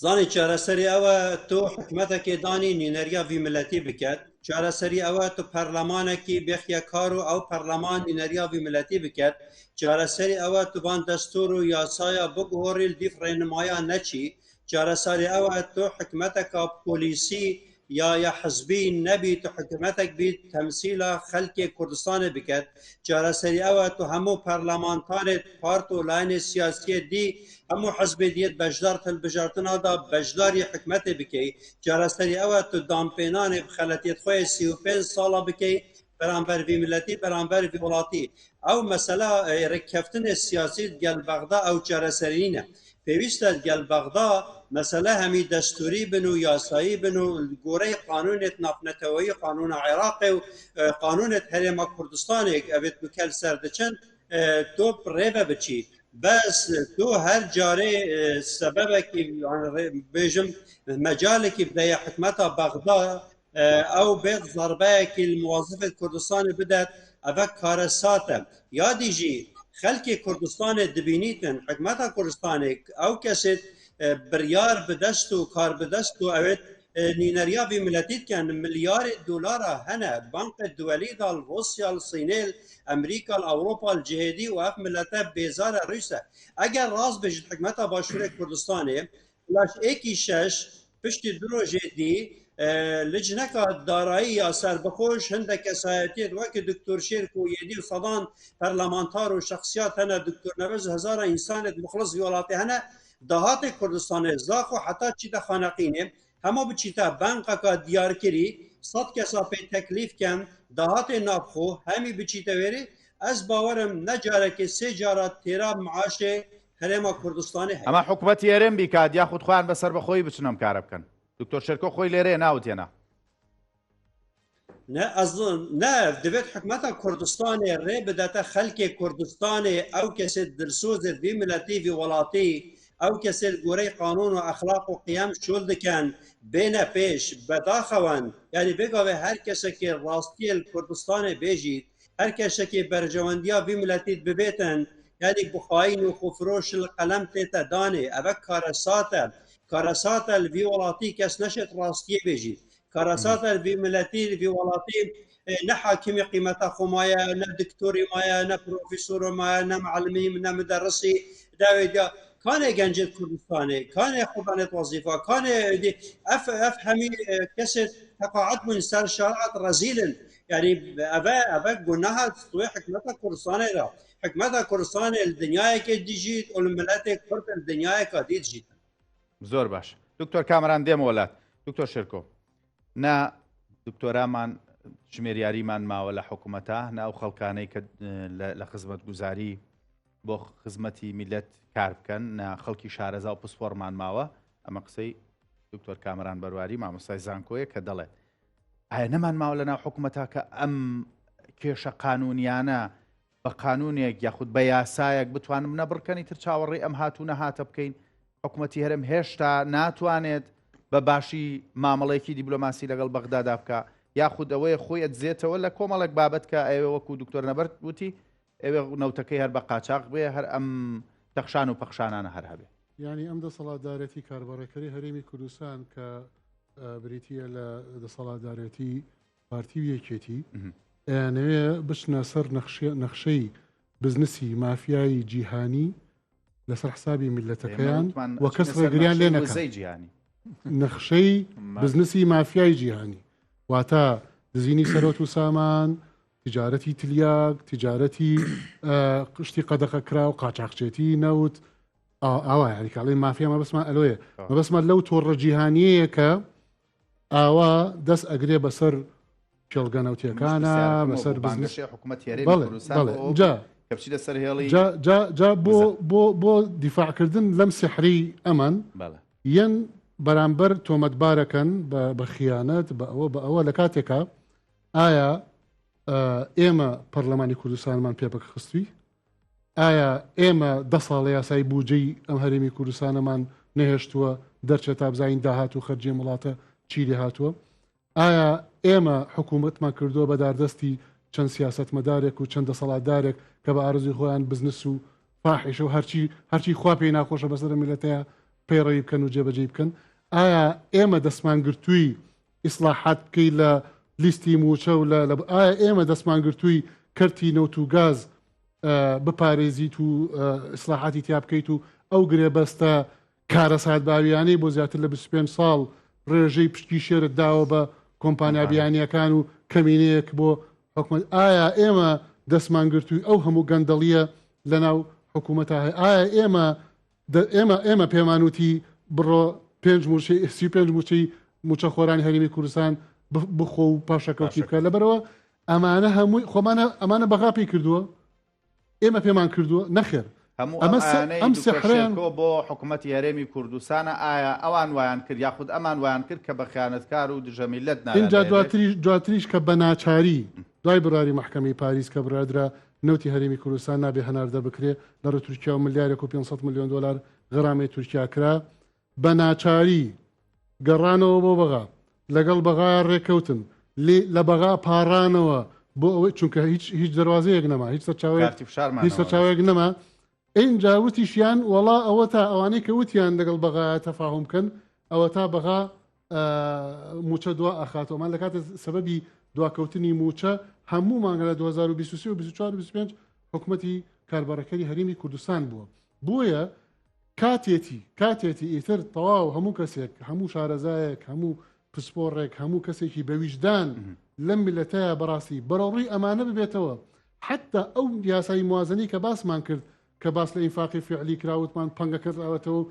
زانی چارەسەری ئەوە تۆ حکومەتێکی دانی نینەریا وی ملەتی بکات چارەسەری ئەوە تو پەرلەمانێکی بێخیە کار و ئەو پەرلەمان نینەریا وی ملەتی بکات چارەسەری ئەوە توبان دەستور و یاسایە بگۆڕی دیف ڕێنمایان نەچی چارەسەری ئەوە تۆ حکومەتێکە پۆلیسی یا حزبی نەبیت و حکومەتێک بیت تەمسیلە خەلکی کوردستانی بکات چارەسەری ئەوە تو هەموو پەرلەمانتانێت پارت و لایەنی سیاسیە دی هەموو حزبێ دیت بەشدار هەلبژارتنادا بەشداری حکومەتێ بکەی چارەسەری ئەوە تو دامپێنانی بخەلەتیت خۆی 35 ساڵە بکەی بەرامبەر وی ملەتی بەرامبەر وی وڵاتی ئەو مەسەلا ڕێککەفتنی سیاسی گەل بەغدا ئەو چارەسەرینە پێویستە گەل بەغدا مەسەلە هەمی دەستوری بن و یاسایی بن و گۆرەی قانونێت نافنەتەوەی قانونە عێراقی و قانونێت هەرێمە کوردستانێک ئەبێت بکەل سەردەچەند تۆ ڕێبە بچی بەس تۆ هەر جارێ سەبەبێکی بێژم مەجالێکی بدەیە حکومەتە بەغدا ئەو بێت زەربەیەکی موازفت کوردستانی بدات ئەvە کارە ساتە یادیژی خەلکی کوردستانی دبینیتن حکومەتە کوردستانی ئەو کەسێت بڕیار بدەست و کار بدەست و ئەوێت نینەریاوی ملەتیت کەن ملیاری دلارە هەنە بانقە دووەلیدا رووسیا سینێل ئەمریکا ئەوروپا جێدی و ئەف ملەتە بێزارە ڕویسە ئەگەر ڕاست بژیت حکومەتە باشووری کوردستانی لاش ئێکی شەش پشتی درۆژێ دی لجنەکە دارایی یا سەربەخۆش هەندێک کەسایەتیت وەکە دکتۆر شێرک و یەدی و سەدان پەرلەمانتار و شخصیات هەنە دکتۆر نەبەز هەزارە ئینسانێت مخلص وڵاتی هەنە داهاتی کوردستانی زاخ و حتا چیتە خانەقینێ هەموو بچیتە بانقەکە دیارکردی سەد کەسا پێی تەکلیف کەم داهاتی نابخۆ هەمی بچیتە وێری ئەس باوەرم نەجارێکی سێ جارە تێرا معاشێ هەرێمە کوردستانی ئەمە حکومەتی هەرێم بیکات یاخود خۆیان بەسەر بەخۆی بچنم کارە بکەن دکتۆر شێرکۆ خۆی لێرەیە ناوتێنە نه دەبێت حکومەتە کوردستانی ڕێ بداتە خەلکی کوردستانی ئەو کەسێت درسۆزت وی ملەتی وی وڵاتی ئەو کەسێت گۆرەی قانون و ئەخلاق و قیام شۆل دەکەن بێنە پێش بەداخەوەن یعنی بێگاوێ هەر کەسێکی ڕاستیە کوردستانی بێژیت هەر کەسێکی بەرژەوەندیا وی ملەتیت ببێتن یعنی بخواین و خوفرۆش قەلەم تێتە دانێ ئەوە کارەساتە کارەساتە وی وڵاتی کەس نەشێت ڕاستیە بێژیت کارەساتە وی ملەتی وی وڵاتی نە حاکمی قیمەتە خۆمایە نە دکتۆری مایە نە پرۆفیسۆرە مایە نە معلمی نە مدەڕسی داوێدا کانێ گەنجێت کوردستانی کانێ خوبانێت وەزیفا کانێ ئەف هەمی کەسێت تەقاعد بوون سەر شەرعەت ڕەزیلن یعنی ئەvە گوناها توی حکومەتە کوردستانیدا حکومەتە کوردستانی دنیایەکی دیژیت و ملەتێک کورد دنیایەکە دیجیت زۆر باش دکتۆر کامەران دێمە وڵات دکتۆر شێرکۆ نا دکتۆرامان ژمێریاریمان ماوە لە حکوومەتە ناو خەڵکانەی کە لە خزمەت گوزاری بۆ خزمەتی میلەت کار بکەن نا خەڵکی شارەزا و پسپۆڕمان ماوە ئەمە قسەی دکتۆر کامەران بەرواری مامۆستای زانکۆیە کە دەڵێت ئایا نەمان ماوە لە ناو حکوومەتە کە ئەم کێشە قانونیانە بە قانونێک یاخود بە یاسایەک بتوانم نەبڕکەنی تر چاوەڕێی ئەم هاتوونە هاتە بکەین حکوومەتی هەرێم هێشتا ناتوانێت بە باشی مامەڵەیەکی دیبلۆماسی لەگەڵ بەغدادا بکە یاخود ئەوەیە خۆی ئەدزێتەوە لە کۆمەڵێک بابەت کە ئێوە وەکو دکتۆر نەبەرد وتی ئێوە نەوتەکەی هەر بە قاچاق بێ هەر ئەم تەخشان و پەخشانانە هەر هەبێ ینی ئەم دەسەڵاتدارەتی کاربارەکەری هەرێمی کوردستان کە بریتە لە دەسەڵاتدارەتی پارتی و یەکێتی نەوێ بچنە سەر نەخشەی بزنسی مافیایی جیهانی لەسەر حسابی میلەتەکەیان وە کەس ڕێگریان لێ نەکات نەخشەی بزنسی مافیای جیهانی واتە دزینی سەرۆت و سامان تجارەتی تلیاک تجارەتی قشتی قەدەقە کرا و قاچاقچێتی نەوت ئاوا یاریکاڵی مافیا مەبەسمان ئەلۆیە مەبەسمان لەو تۆڕە جیهانیەیە کە ئاوا دەست ئەگرێ بەسەر کێڵگە نەوتیەکانە بەسەر جا بۆ دیفاعکردن لەم سحری ئەمەن یەن بەرامبەر تۆمەتبارەکەن بە خیانەت بە ئەوە لە کاتێکە ئایا ئێمە پەرلەمانی کوردستانمان پێبک خستووی ئایا ئێمە 10 ساڵ یاسای بودجەی ئەم هەرێمی کوردستانەمان نەهێشتووە دەرچێت تا بزانین داهات و خەرجی وڵاتە چیری هاتووە ئایا ئێمە حکوومەتمان کردووە بەداردەستی چەند سیاست مەدارێک و چەند دەسەڵاتدارێک کە بە ئارزوی خۆیان بزنس و فاحیشە و هەرچی خوا پێی ناخۆشە بەسەر میلەتەیە پەیڕەوی بکەن و جێبەجێ بکەن ئایا ئێمە دەستمانگرتووی ئیسلاحات بکەی لە لیستی موچە و ئایا ئێمە دەستمانگرتووی کەرتی نەوت و گاز بپارێزیت و ئیسلاحاتی تیا بکەیت و ئەو گرێبەستە کارە ساتباویانەی بۆ زیاتر لە 25 ساڵ ڕێژەی پشتی شێرت داوە بە کۆمپانیا بیانیەکان و کەمینەیەک بۆ حکومەت ئایا ئێمە دەستمانگرتووی ئەو هەموو گەندەڵیە لەناو حکوومەتە هەیە ئایا ئێمە پێمانوتی بڕۆ 5 موچەی موچە خۆرانی هەرێمی کوردستان بخۆ و پاشەکەوتی بکە لەبەرەوە ئەمانە هەمووی خۆمانە ئەمانە بەغا پێی کردووە ئێمە پێمان کردووە نەخێر ئەم سەحرێن بۆ حکوومەتی هەرێمی کوردستانە ئایا ئەوان وایان کرد یاخود ئەمان وایان کرد کە بە خیانەتکار و دژەمیلەت اینجا دواتریش کە بە ناچاری دوای براری محکەمەی پاریس کە برادرا نەوتی هەرێمی کوردستان نابێ هەناردە بکرێ لەڕ تورکیا و ملیارێک و 500 میلیۆن دلار غەرامەی تورکیا کرا بە ناچاری گەڕانەوە بۆ بەغا لەگەڵ بەغا ڕێکەوتن لە بەغا پاڕانەوە بۆ ئەوەی چونکە هیچ دەواازەیەک نەما هیچ سەرچاوەیەک نەما اینجا وتیشیان وەڵا ئەوە تا ئەوانەی کە وتیان لەگەڵ بەغا تەفاهم بکەن ئەوە تا بەغا موچە دوا ئەخاتەوەمان لە کاتە سەبەبی دواکەوتنی موچە هەموو مانگە لە 2023 و 24 25 حکوومەتی کاربارەکەری هەرێمی کوردستان بووە بۆیە کاتێتی ئیتر تەواو هەموو کەسێک هەموو شارەزایەک هەموو پسپۆڕێک هەموو کەسێکی بەویژدان لەم میلەتەیە بەڕاستی بەڕۆڕی ئەمانە ببێتەوە حتا ئەو یاسایی موازنەی کە باسمان کرد کە باس لە ئینفاقی فعلی کراوتمان پەنگەکە ئەوەتەوە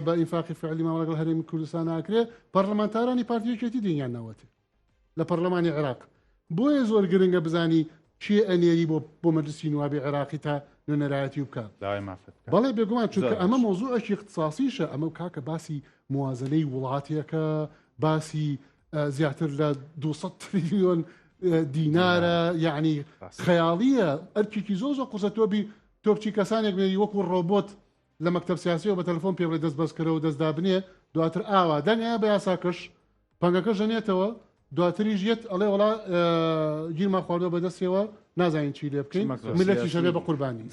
بە ئینفاقی فعلی ماوە لەگەڵ هەرێمی کوردستان ناکرێ پەرلەمانتارانی پارتیەکێتی دنیان ناوەتێ لە پەرلەمانی عێراق بۆیە زۆر گرنگە بزانی چی ئەنێری بۆ مەجلیسی نوابی عێراقی تا نوێنەرایەتی بکات بەڵێ بێگومان چونکە ئەمە مۆزوعێکی اختصاسیشە ئەمە کاکە باسی موازنەی وڵاتیەکە باسی زیاتر لە 200 تریلیۆن دینارە یعنی خەیاڵیە ئەرکێکی زۆر قورسە تۆ بچی کەسانێک بێنی وەکو ڕۆبۆت لە مەکتەب سیاسیەوە بە تەلەفۆن پێ بڵێ دەست بەسکەرەوە دەستدا بنێ دواتر ئاوا دەنگە بە یاساکەش پەنگەکە ژەنێتەوە دواتری ژێت ئەڵێ وڵا گیرمان خواردەوە بەدەستەوە نازانین چی لێ بکەین ملەتی شەبێ بە قوربانی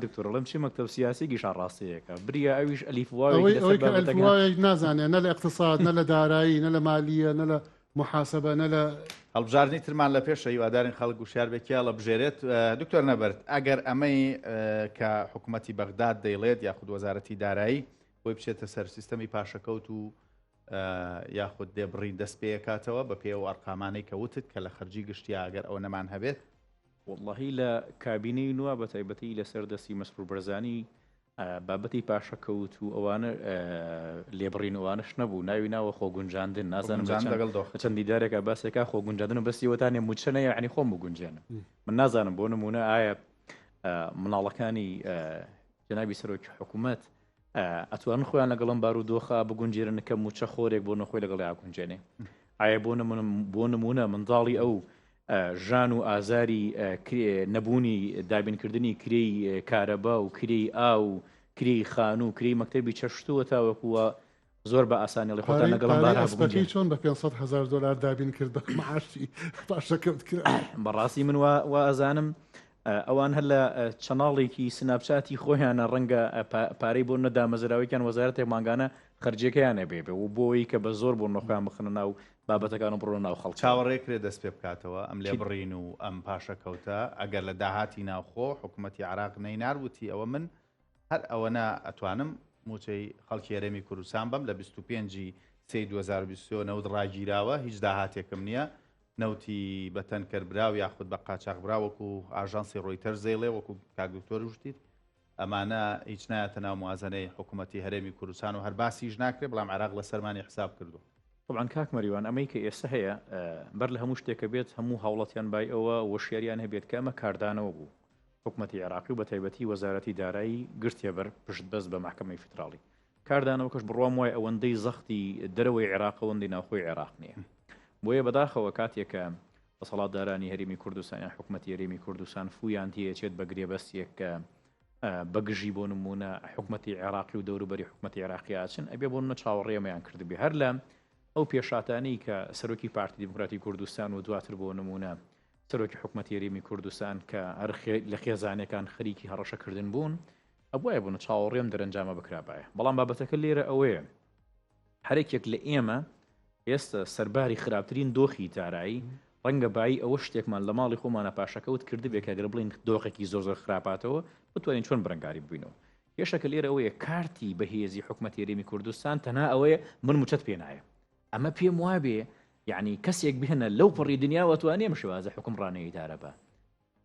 دکتۆرڵم چی مەکتەب سیاسی گیشان ڕاستەیەەکە بریا ئەویش ئەلیفوای نازانێت نە لە اقتصاد نە لە دارایی نە لە مالیە نە لە محاسبە نە لە هەڵبژاردننی ترمان لە پێش هیوادارین خەڵک و شاربێکیا لە بژێرێت دکتۆر نەبەرد ئەگەر ئەمەی کە حکوومەتی بەغداد دەیڵێت یاخود وەزارەتی دارایی بۆی بچێتە سەر سیستەمی پاشەکەوت و یاخود دێبڕین دەست پێکاتەوە بە پێ و ئەرقامانەی کەوتت کە لە خەرجی گشتیا ئەگەر ئەو نەمان هەبێت واللهی لە کابینەی نووە بە تایبەتی لەسەر دەستی مەسرور بەرزانی بابەتی پاشەکەوت و ئەوانە لێبڕین ئەوانش نەبوو ناوی ناوە خۆگونجاندن نازانم چەندی دارێکە باسێکا خۆگونجاندن و بەستیوەتانێ موچەنەیە عنی خۆم بگونجێنە من نازانم بۆ نمونە ئایا مناڵەکانی جەنابی سەرۆکی حکوومەت ئەتوانن خۆیان لەگەڵم بارودۆخە بگونجێرن کە موچە خۆرێک بۆ نەخۆی لەگەڵ یاگونجێنێ ئایا بۆ نمونە منداڵی ئەو ژان و ئازاری نەبوونی دابینکردنی کرێی کارەبا و کرێی ئاو کرێی خان و کرێی مەکتەبی چەشتووە تاوەکووە زۆر بە ئاسانی لە خۆتان لەگەڵم بارا ئەسپەکەی چۆن بە 500,000 دلار دابین کرد بە معاشی پاشەکەوت کرد. بەڕاستی من وا ئەزانم ئەوان هەر لە چەناڵێکی سناپچاتی خۆیانە ڕەنگە پارەی بۆ نەدامەزراوەیان وەزارەتێک مانگانە خەرجەکەیانە بێ و بۆی کە بە زۆر بۆ نۆخیان بخنە ناو بابەتەکان بڕۆ ناو خەڵک چاوەڕێکرێ دەست پێ بکاتەوە ئەم لێ بڕین و ئەم پاشەکەوتە ئەگەر لە داهاتی ناوخۆ حکوومەتی عراق نەیناروتی ئەوە من هەر ئەوەنە ئەتوانم موچەی خەڵکی هەرێمی کوردستان بم لە 25 سی 2020 نەوت ڕاگیراوە هیچ داهاتێکم نییە نەوتی بەتەن کردراو یاخود بە قاچاقبرا وەکو ئاژانسی ڕۆیتەر زێڵێ وەکو کاکدکتۆر وشتیت ئەمانە هیچ نایەتە ناو موازنەی حکوومەتی هەرێمی کوردستان و هەر باسیش ناکرێت بەڵام عراق لە سەرمانی حساب کردو. طبعا کاک مەریوان ئەمەی کە ئێستا هەیە بەر لە هەموو شتێکە بێت هەموو هاوڵەتیان بای ئەوە وەشیاریان هەبێت کە ئەمە کاردانەوە بوو حکوومەتی عراقی و بە تایبەتی وەزارەتی دارایی گرتیە بەر پشت بەس بە محکەمەی فدراڵی کاردانەوە کەش بڕوام وای ئەوەندەی زەختی دەرەوەی عێراق ئەوەندەی ناوخۆی عێراق نییە بۆیە بەداخەوە کاتێکە دەسەڵاتدارانی هەرێمی کوردستان یان حکوومەتی هەرێمی کوردستان فویان تێچێت بە گرێبەستێک کە بەگژی بۆ نمونە حکوومەتی عێراقی و دەوروبەری حکوومەتی عێراقی ئاچن ئەبێ بۆ نە چاوەڕێمەیان کردبێ هەر لە ئەو پێشاتانی کە سەرۆکی پارتی دیموکراتی کوردستان و دواتر بۆ نمونە سەرۆکی حکوومەتی هەرێمی کوردستان کە لە خێزانەکان خەریکی هەڕەشەکردن بوون ئەبووە بوون چاوەڕێم دەرەنجامە بکرابایە بەڵام بابەتەکە لێرە ئەوەیە هەرێکێک لە ئێمە ئێستا سەرباری خراپترین دۆخی تارایی ڕەنگە بای ئەوە شتێکمان لە ماڵی خۆمانە پاشەکەوت کردبێ کە گەر بڵین دۆخێکی زۆر خراپاتەوە بتوانین چۆن بڕنگاری ببینەوە یەشەکە لێرە ئەوەیە کارتی بەهێزی حکوومەتی هەرێمی کوردستان تەنها ئەوەیە من موچەت پێ نایە ئەمە پێم وابێ یعنی کەسێک بهێنە لەو پڕی دنیا وەتوانێ شێوازە حکومڕانەی دارەبە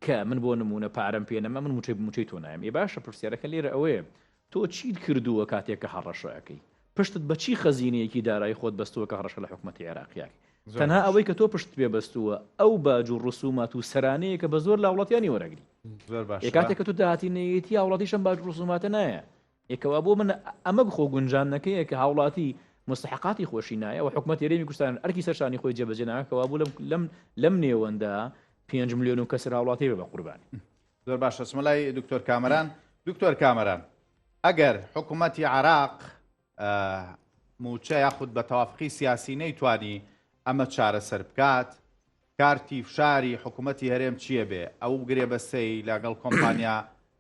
کە من بۆ نمونە پارەم پێنەمە من موچەی تۆ نایم ێ باشە پرسیارەکە لێرە ئەوەیە تۆ چیت کردووە کاتێک کە هەڕەشەکەی پشتت بە چی خەزینەیەکی دارایی خۆت بەستووە کە هەڕەشە لە حکوومەتی عێراقیاک تەنها ئەوەی کە تۆ پشت پێ بەستووە ئەو باج و ڕسومات و سەرانەیە کە بە زۆر لە وڵاتیانی وەرەگری کاتێک کە تو داهاتینەتی هاوڵاتیشم باج ڕسوماتە نایە یەکەوە بۆ من ئەمە بخۆ گونجانەکەیە کە هاوڵاتی مستحقاتی خۆشی نایە و حکوومەتی هەرێمی کوردستان ئەرکی سەرشانی خۆی جێبەجێ ناکەوە بوو لەم نێوەندا 5 ملیۆن و کەسر هاوڵاتی بە قوربانی زۆر باشە سمەلای دکتۆر کامەران دکتۆر کامەران ئەگەر حکوومەتی عراق موچە یاخود بە تەوافقی سیاسی نەیتوانی ئەمە چارەسەر بکات کارتی فشاری حکوومەتی هەرێم چییە بێ ئەو گرێبەستەی لەگەڵ کۆمپانیا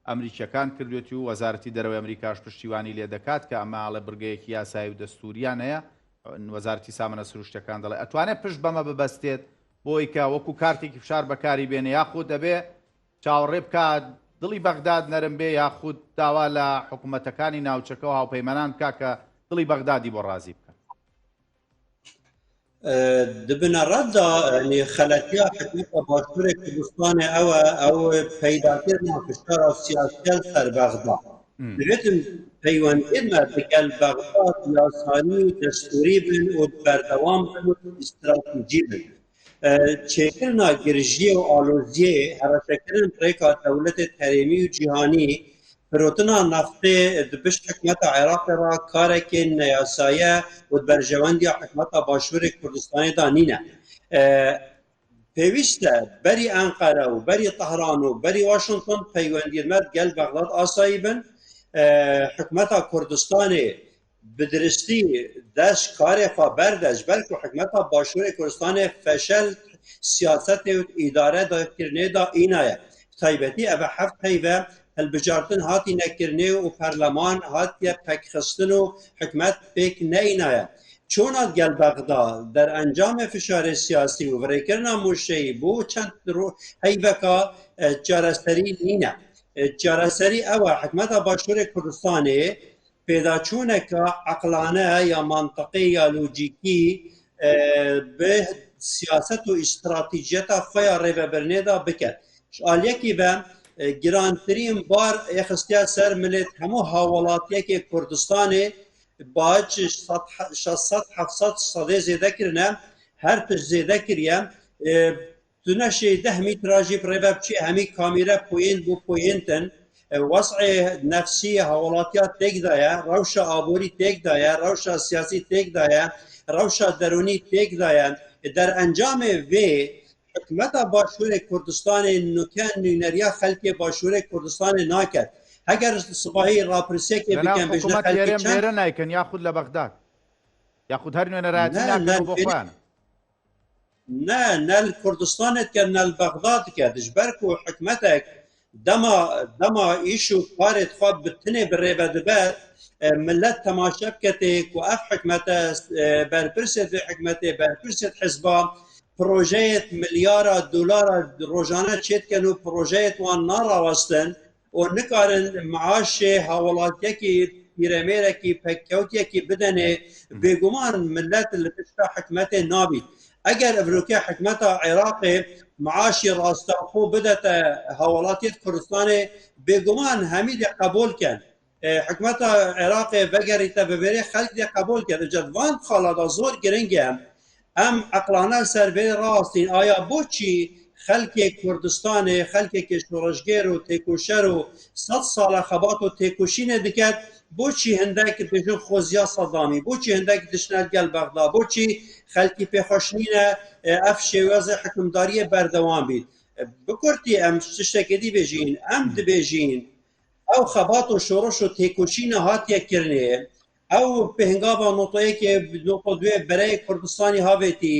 ئەمریکیەکان کردوێتی و وەزارەتی دەرەوەی ئەمریکاش پشتیوانی لێ دەکات کە ئەماڵە بڕگەیەکی یاسایی و دەستوریان هەیە وەزارەتی سامانە سروشتەکان دەڵێ ئەتوانێت پشت بەمە ببەستێت بۆی کە وەکو کارتێکی فشار بەکاری بێنە یاخود دەبێ چاوەڕێ بکات دڵی بەغداد نەرم بێ یاخود داوا لە حکوومەتەکانی ناوچەکە و هاوپەیمانان بکات کە دڵی بەغدادی بۆ ڕازی بکەن دبنە ڕەتدا خەلەتیا حکومەتە باشووری کوردستانê ew peydakirina fişara siyasî ser Bexda Dibetin peywendiyên me bi gel Bexda yasanî destûrî bin û berdewam bin û stratejî bin çêkirina girişiyê û aloziyê heresekirin rêka dewletê herêmî û cîhanî Firotina neftê di pişt hikûmeta Iraqê re karekê neyasaye û berjewendiya hikûmeta Başûrê Kurdistanê da nîne. Pêwîst e berî Enqere û berî Tehran û berî Washington peywendiyên me gel Bexdad asayî bin. Hikûmeta Kurdistanê bi diristî dest karê xwe berdest belkû hikûmeta Başûrê Kurdistanê feşel siyasetê û îdarekirinê da îna ye. Taybetî ev heft peyve hilbijartin hatî nekirinê û perleman hatiye pekxistin û hikûmet pêk neînaye. Çona gel Bexda derencamê fişarê siyasî û virêkirina mûşeyî bû çend heyveka çareserî nîne. Çareserî ew e hikûmeta Başûrê Kurdistanê pêdaçûneka eqlane ya mantiqî ya lojîkî bi siyaset û îstratejiyeta xwe ya rêvebirinê da bike. Aliyekî ve girantirîn bar êxistiya ser milêt hemû hawelatiyekê Kurdistanê baş 600-700 sedê zêde kirine her tişt zêde kiriye tu neşê 10 mîtra jî rêve biçî hemî kamîre poyên bû poyêntin wesê nefsî hawelatiya têk daye rewşa aborî têk daye rewşa siyasî têk daye rewşa derûnî têk daye derencamê vê hikûmeta Başûrê Kurdistanê nuken nûneriya xelkê Başûrê Kurdistanê naket. Heger sibahî rapirsekê bikin حکوومەت هەرێم لێرە نایکەن یاخود لە بەغداد یاخود هەر نوێنەرایەتی ناکەن بۆ خۆیان نە کوردستانت کە نەل بەغداد کە دژبەر و حکومەتێک دەما ئیش و کارێت خوا بتنێ بڕێبە دەبێت ملت تەماشە بکەتێک و ئەف حکومەتە بەرپرسێت حکومەتێ بەرپرسێت حزبا پرۆژەیەت ملیارە دلارە ڕۆژانە چێتکەن و پرۆژەیەت وان ناڕاوەستن و نکارن معاشێ هاوڵاتیەکی پیرەمێرێکی پەککەوتێکی بدەنێ بێگومان ملت لە پشتا حکومەتێ نابیت ئەگەر ئەڤروکێ حکومەتە عێراقێ معاشی ڕاستەخۆ بدەتە هاوڵاتیت کوردستانê بێگومان هەمی دێ قبول کەن حکومەتە عێراقێ بەگەریتە ببێرێ خەلک دێ قبول کە جەدوان خاڵادا زۆر گرنگە ئەم عەقلانە سەربێ ڕاستین ئایا بۆچی خەلکێک کوردستانê خەلکێکی شۆڕژگێر و تێکوشەر و 100 ساڵە خەبات و تێکوشینە دکات بۆچی هەندێک بێژن خۆزیا سەدامی بۆچی هەندێک دشنە گەل بەغدا بۆچی خەلکی پێخۆشنینە ئەف شێوازە حکومداریە بەردەوام بیت بکورتی ئەم شتێکی دی بێژین ئەم دبێژین ئەو خەبات و شۆڕش و تێکوشینە هاتیەکردنێ ئەو پێهنگاوە نۆتەیەکی نۆتە دوێ بەرەی کوردستانی هاوێتی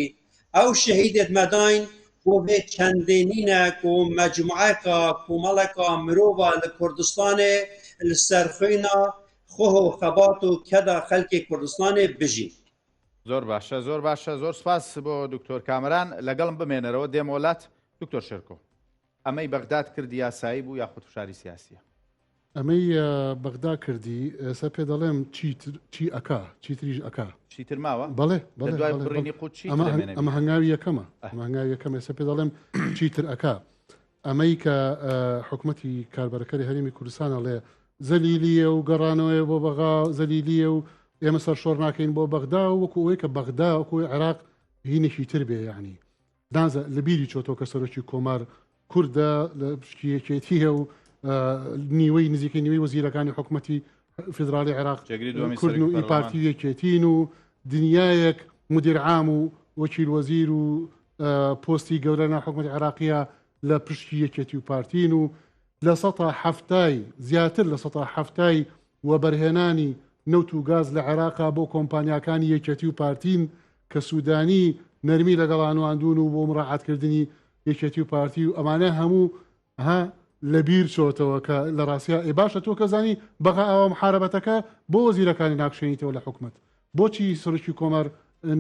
ئەو شەهیدێت مەداین بۆ بێ چەندێنینە و مەجموعەکە کۆمەڵەکە مرۆڤە لە کوردستانê li serxwîna xwe û xebat û keda xelkê Kurdistanê bijî. زۆر باشە زۆر باشە زۆر سپاس بۆ دکتۆر کامەران لەگەڵم بمێنەرەوە دێم وڵات دکتۆر شێرکۆ ئەمەی بەغداد کردی یاسایی بوو یاخود فشاری سیاسیە ئەمەی بەغدا کردی ئێستا پێ دەڵێم چی ئەکا چیتریش ئەکا چیتر ماوە بەڵێ ئەمە هەنگاوی یەکەمە هەنگاوی یەکەم ئێستا پێ دەڵێم چیتر ئەکا ئەمەی کە حکوومەتی کاربەرەکەی هەرێمی کوردستانە لێ زەلیلیە و گەڕانەوەی بۆ بەغا زەلیلیە و ئێمە سەر شۆڕ ناکەین بۆ بەغدا و وەکو ئەوەی کە بەغدا وەکوی عێراق هینێکی تر بێ یعنی دازە لە بیری چۆتۆ کە سەرۆکی کۆمار کووردە لە پشتیەکێتیە و نیوەی نزیکەی نیوەی وەزیرەکانی حکوومەتی فیدرالی عێراق کورد و ئیپارتی یەکێتین و دنیایەک مدیر عام و وەکیل وەزیر و پۆستی گەورە ناو حکوومەتی عێراقیە لە پشتی یەکێتی و پارتین و لە سەتا هەفتای زیاتر لە سەتا هەفتای وەبەرهێنانی نەوت و گاز لە عێراقا بۆ کۆمپانیاکانی یەکێتی و پارتین کە سوودانی نەرمی لەگەڵانواندون و بۆ مڕاعاتکردنی یەکێتی و پارتی و ئەمانە هەموو ها لەبیر چۆتەوە کە لە ڕاستیا ئێ باشە تۆ کەزانی بەغا ئەوە محارەبەتەکە بۆ وەزیرەکانی ناکشێنیتەوە لە حکومەت بۆچی سەرۆکی کۆمەر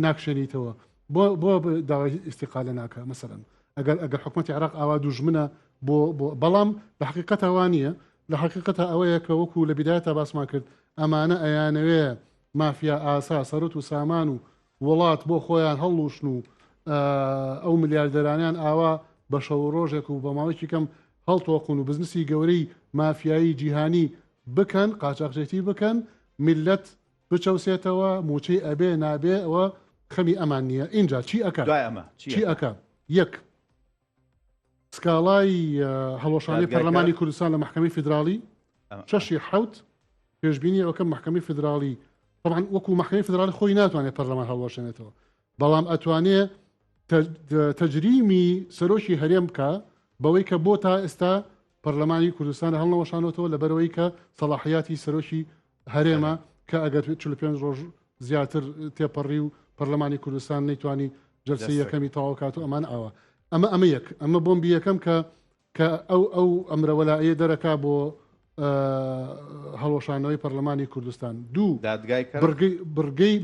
ناکشێنیتەوە بۆ داوای ئیستیقالە ناکە مەسەرەن ئەگەر حکومەتی عێراق ئاوا دوژمنە بۆ بەڵام لە حقیقەت ئەوانیە لە حقیقەتە ئەوەیە کە وەکو لە بیدایەتە باسمان کرد ئەمانە ئەیانەوێ مافیا ئاسا سەرۆت و سامان و وڵات بۆ خۆیان هەڵوشن و ئەو ملیاردەرانیان ئاوا بە شەو ڕۆژێک و بە ماوەیەکی کەم هەڵتۆقن و بزنسی گەورەی مافیایی جیهانی بکەن قاچاقچێتی بکەن میلەت بچەوسێتەوە موچەی ئەبێ نابێ ئەوە خەمی ئەمان نییە اینجا چی ئەکە چی ئەکە یەک سکاڵای هەڵۆشانی پەرلەمانی کوردستان لە محکەمەی فیدراڵی شەشی حەوت پێشبینی ئەوکەم محکەمەی فیدراڵی طبعا وەکو محکەمەی فیدراڵی خۆی ناتوانێت پەرلەمان هەڵوەشێنێتەوە بەڵام ئەتوانێت تەجریمی سەرۆکی هەرێم بکە بەوەی کە بۆ تا ئێستا پەرلەمانی کوردستان هەڵنەوەشانەوەتەوە لەبەرەوەی کە سەلاحیاتی سەرۆکی هەرێمە کە ئەگەر 45 ڕۆژ زیاتر تێپەڕی و پەرلەمانی کوردستان نەیتوانی جەلسەی یەکەمی تەواو کات و ئەمان ئاوە ئەمە یەک ئەمە بۆمبی یەکەم کە ئەو ئەمرەوەلایە دەرەکا بۆ هەڵۆشانەوەی پەرلەمانی کوردستان دوو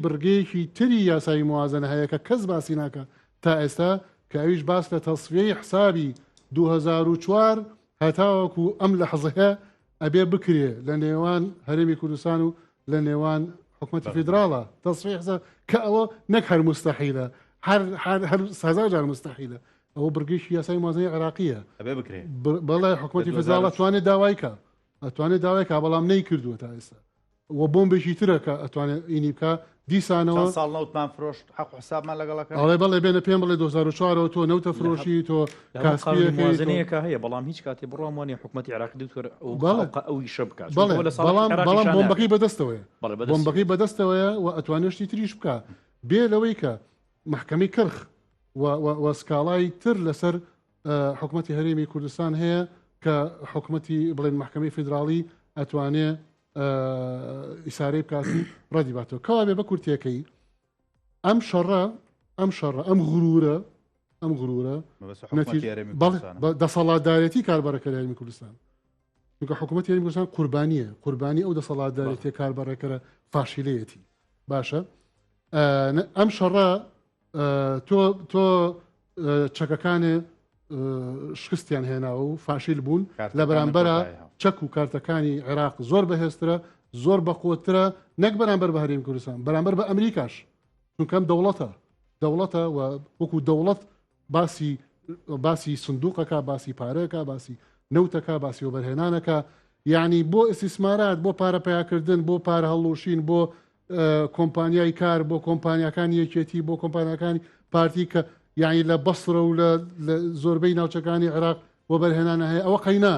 برگەیەکی تری یاسایی موازنە هەیە کە کەس باسی ناکە تا ئێستا کە ئەویش باس لە تەسویەی حسابی 2004 هەتاوەکو ئەم لە حەزەکە ئەبێ بکرێ لە نێوان هەرێمی کوردستان و لە نێوان حکوومەتی فیدراڵە تەسویەی حساب کە ئەوە نەک هەر مستەحیلە هەر 1000 جار مستەحیلە ئەوە برگەیشی یاسای موازنەی عێراقیە بەڵێ حکوومەتی فیدراڵ ئەتوانێت داوایکە ئەتوانێت داوایکە بەڵام نەیکردووە تا ئێستا و بۆمبێکی ترە کە ئەتوانێت ئینی بکە دیسانەوە ساڵ نەوتمان فرۆشت حەق حسابمان لەگەڵەکە ئەڵێ بەڵێ بێنە پێم بڵێ 2004ەوە تۆ نەوتە فرۆشی تۆ کاسپیەکە هەیە بەڵام هیچ کاتێ بڕۆمانی حکوومەتی عێراقی دوتر ئەوی شە بکات بەڵام بۆمبەکەی بەدەستەوەیە بۆمبەکەی بەدەستەوەیە و ئەتوانێشتی تریش بکە بێ لەوەی کە محکەمەی کەرخ و سکاڵای تر لەسەر حکوومەتی هەرێمی کوردستان هەیە کە حکوومەتی بڵێن محکەمەی فیدراڵی ئەتوانێ ئیسارەی بکاتی ڕەدی باتەوە کەوا بێ بە کورتەکەی ئەم شەڕە ئەم غرورە دەسەڵاتدارەتی کاربارەکە لە هەرێمی کوردستان، چونکە حکوومەت هەرێمی کوردستان قوربانی ئەو دەسەڵاتدارەتی کاربارەکە فاشیلەیەتی باشە. ئەم شەڕە تۆ چەکەکانێ شکستیان هێناوە و فاشیل بوون لە بەرامبەرە چەک و کارتەکانی عێراق زۆر بەهێزترە، زۆر بەقوترە، نەک بەرامبەر بە هەرێمی کوردستان، بەرامبەر بە ئەمریکاش، چونکەم دەوڵەتە و وەکو دەوڵەت باسی سندوقەکە، باسی پارەکە، باسی نەوتەکە، باسی وەبەرهێنانەکە، یعنی بۆ ئستیسمارات، بۆ پارە پیاکردن، بۆ پارە هەڵوشین، بۆ کۆمپانیای کار، بۆ کۆمپانیەکانی یەکێتی، بۆ کۆمپانیەکانی پارتی کە یعنی لە بەسرە و لە زۆربەی ناوچەکانی عێراق وەبەرهێنانە هەیە، ئەوە قەینا،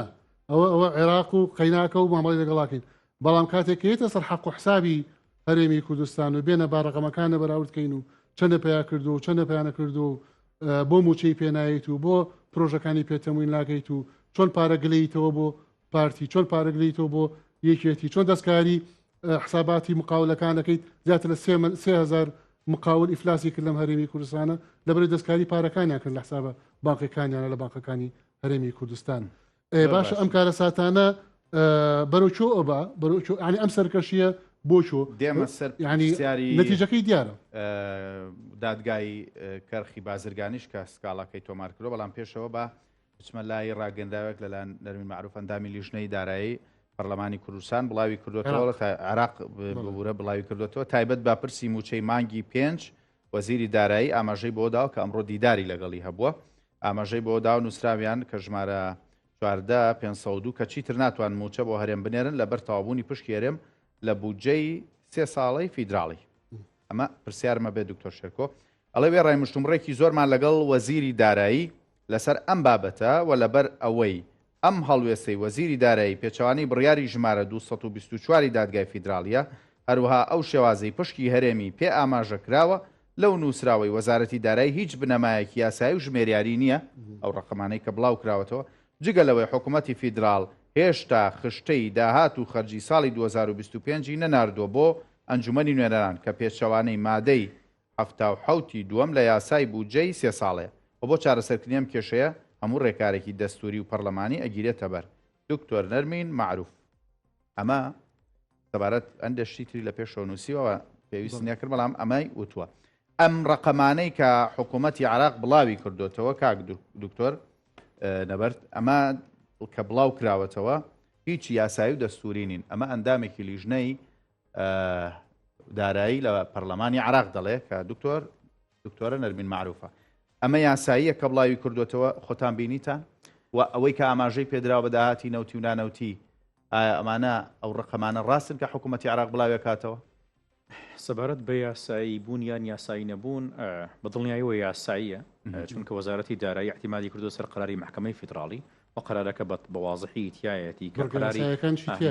ئەوە عێراق و قەیناکە و مامەڵی لەگەڵاکەین. بەڵام کاتێکێتە سەر حەق و حسابی هەرێمی کوردستان و بێنە باڕەقەمەکانە بەراوردکەین و چەندە پیا کردو و چەندە پیانە کردو و بۆ موچەی پێنایێت و بۆ پرۆژەکانی پێتەموین لاگەیت و چۆن پارەگلەیتەوە بۆ پارتی، چۆن پارەگلەیتەوە بۆ یەکێتی، چۆن دەستکاری حساباتی مقاولەکانەکەیت زیاتر لە 3000 مقاول ئیفلاسی کرد لەم هەرێمی کوردستانە لەبەر دەستکاری پارەکانیان کرد لە حسابە بانقەکانیانە لە بانقەکانی هەرێمی کوردستان. باشە ئەم کارە ساتانە بەرەوچۆ ئەوە ینی ئەم سەرکەشیە بۆ چۆ ینی نەتیجەکەی دیارە. دادگای کەرخی بازرگانیش کە سکاڵاکەی تۆمار کردەوە، بەڵام پێشەوە بە بچمە لای ڕاگەنداوێک لەلایەن نەرمین معروف ئەندامی لیژنەی دارایی پەرلەمانی کوردستان بڵاوی کردوێتەوە، عێراق ببوورە بڵاوی کردوێتەوە، تایبەت بە پرسی موچەی مانگی 5 وەزیری دارایی ئاماژەی بۆ داوە کە ئەمڕۆ دیداری لەگەڵی هەبووە، ئاماژەی بۆ داو نووسراویان کە ژمارە 14/502 کە چیتر ناتوان موچە بۆ هەرێم بنێرن لەبەر تەواوبوونی پشکی هەرێم لە بودجەی 3 ساڵەی فیدراڵی. ئەمە پرسیارمە بێ دکتۆر شێرکۆ. ئەڵێ وێ ڕایمشتومڕێکی زۆرمان لەگەڵ وەزیری دارایی لەسەر ئەم بابەتە و لەبەر ئەوەی ئەم هەڵوێستەی وەزیری دارایی پێچەوانی بڕیاری ژمارە 224 دادگای فیدراڵیە، هەروەها ئەو شێوازەی پشکی هەرێمی پێ ئاماژە کراوە لەو نووسراوەی وەزارەتی دارایی هیچ بنەمایەکی یاسایی و ژمێریاری نییە، ئەو ڕقەمانەی کە بڵاو کراوەتەوە، جگە لەوەی حکوومەتی فیدراڵ هێشتا خشتەی داهات و خەرجی ساڵی 2025 نەناردووە بۆ ئەنجومەنی نوێنەران کە پێچەوانەی مادەی 77 دووەم لە یاسای بودجەی 3 ساڵەیە و بۆ چارەسەرکردنیەم کێشەیە هەموو ڕێکارێکی دەستوری و پەرلەمانی ئەگیرێتە بەر. دکتۆر نەرمین معروف، ئەمە سەبارەت ئەندەشتی تری لە پێشەوە نووسیەوە پێویست نییە کرد، بەڵام ئەمەی وتووە ئەم ڕقەمانەی کە حکوومەتی عێراق بڵاوی کردوێتەوە کاک دکتۆر نەبەرد، ئەمە کە بڵاو کراوەتەوە هیچ یاسایی و دەستوری نین، ئەمە ئەندامێکی لیژنەی دارایی لە پەرلەمانی عێراق دەڵێ کە دکتۆرە نەرمین معروفە. ئەمە یاساییە کە بڵاوی کردوێتەوە خۆتان بینیتان و ئەوەی کە ئاماژەی پێدراوە بە داهاتی نەوتی و نانەوتی ئەمانە ئەو ڕقەمانە ڕاستن کە حکوومەتی عێراق بڵاوی کاتەوە؟ سەبارەت بە یاسایی بوون یان یاسایی نەبوون بەدڵنیاییەوە یاساییە، چونکە وەزارەتی دارایی احتیمالی کردو سەر قەراری محکەمەی فیدراڵی و قەرارەکە بە واضحی تایەتی کە قەراری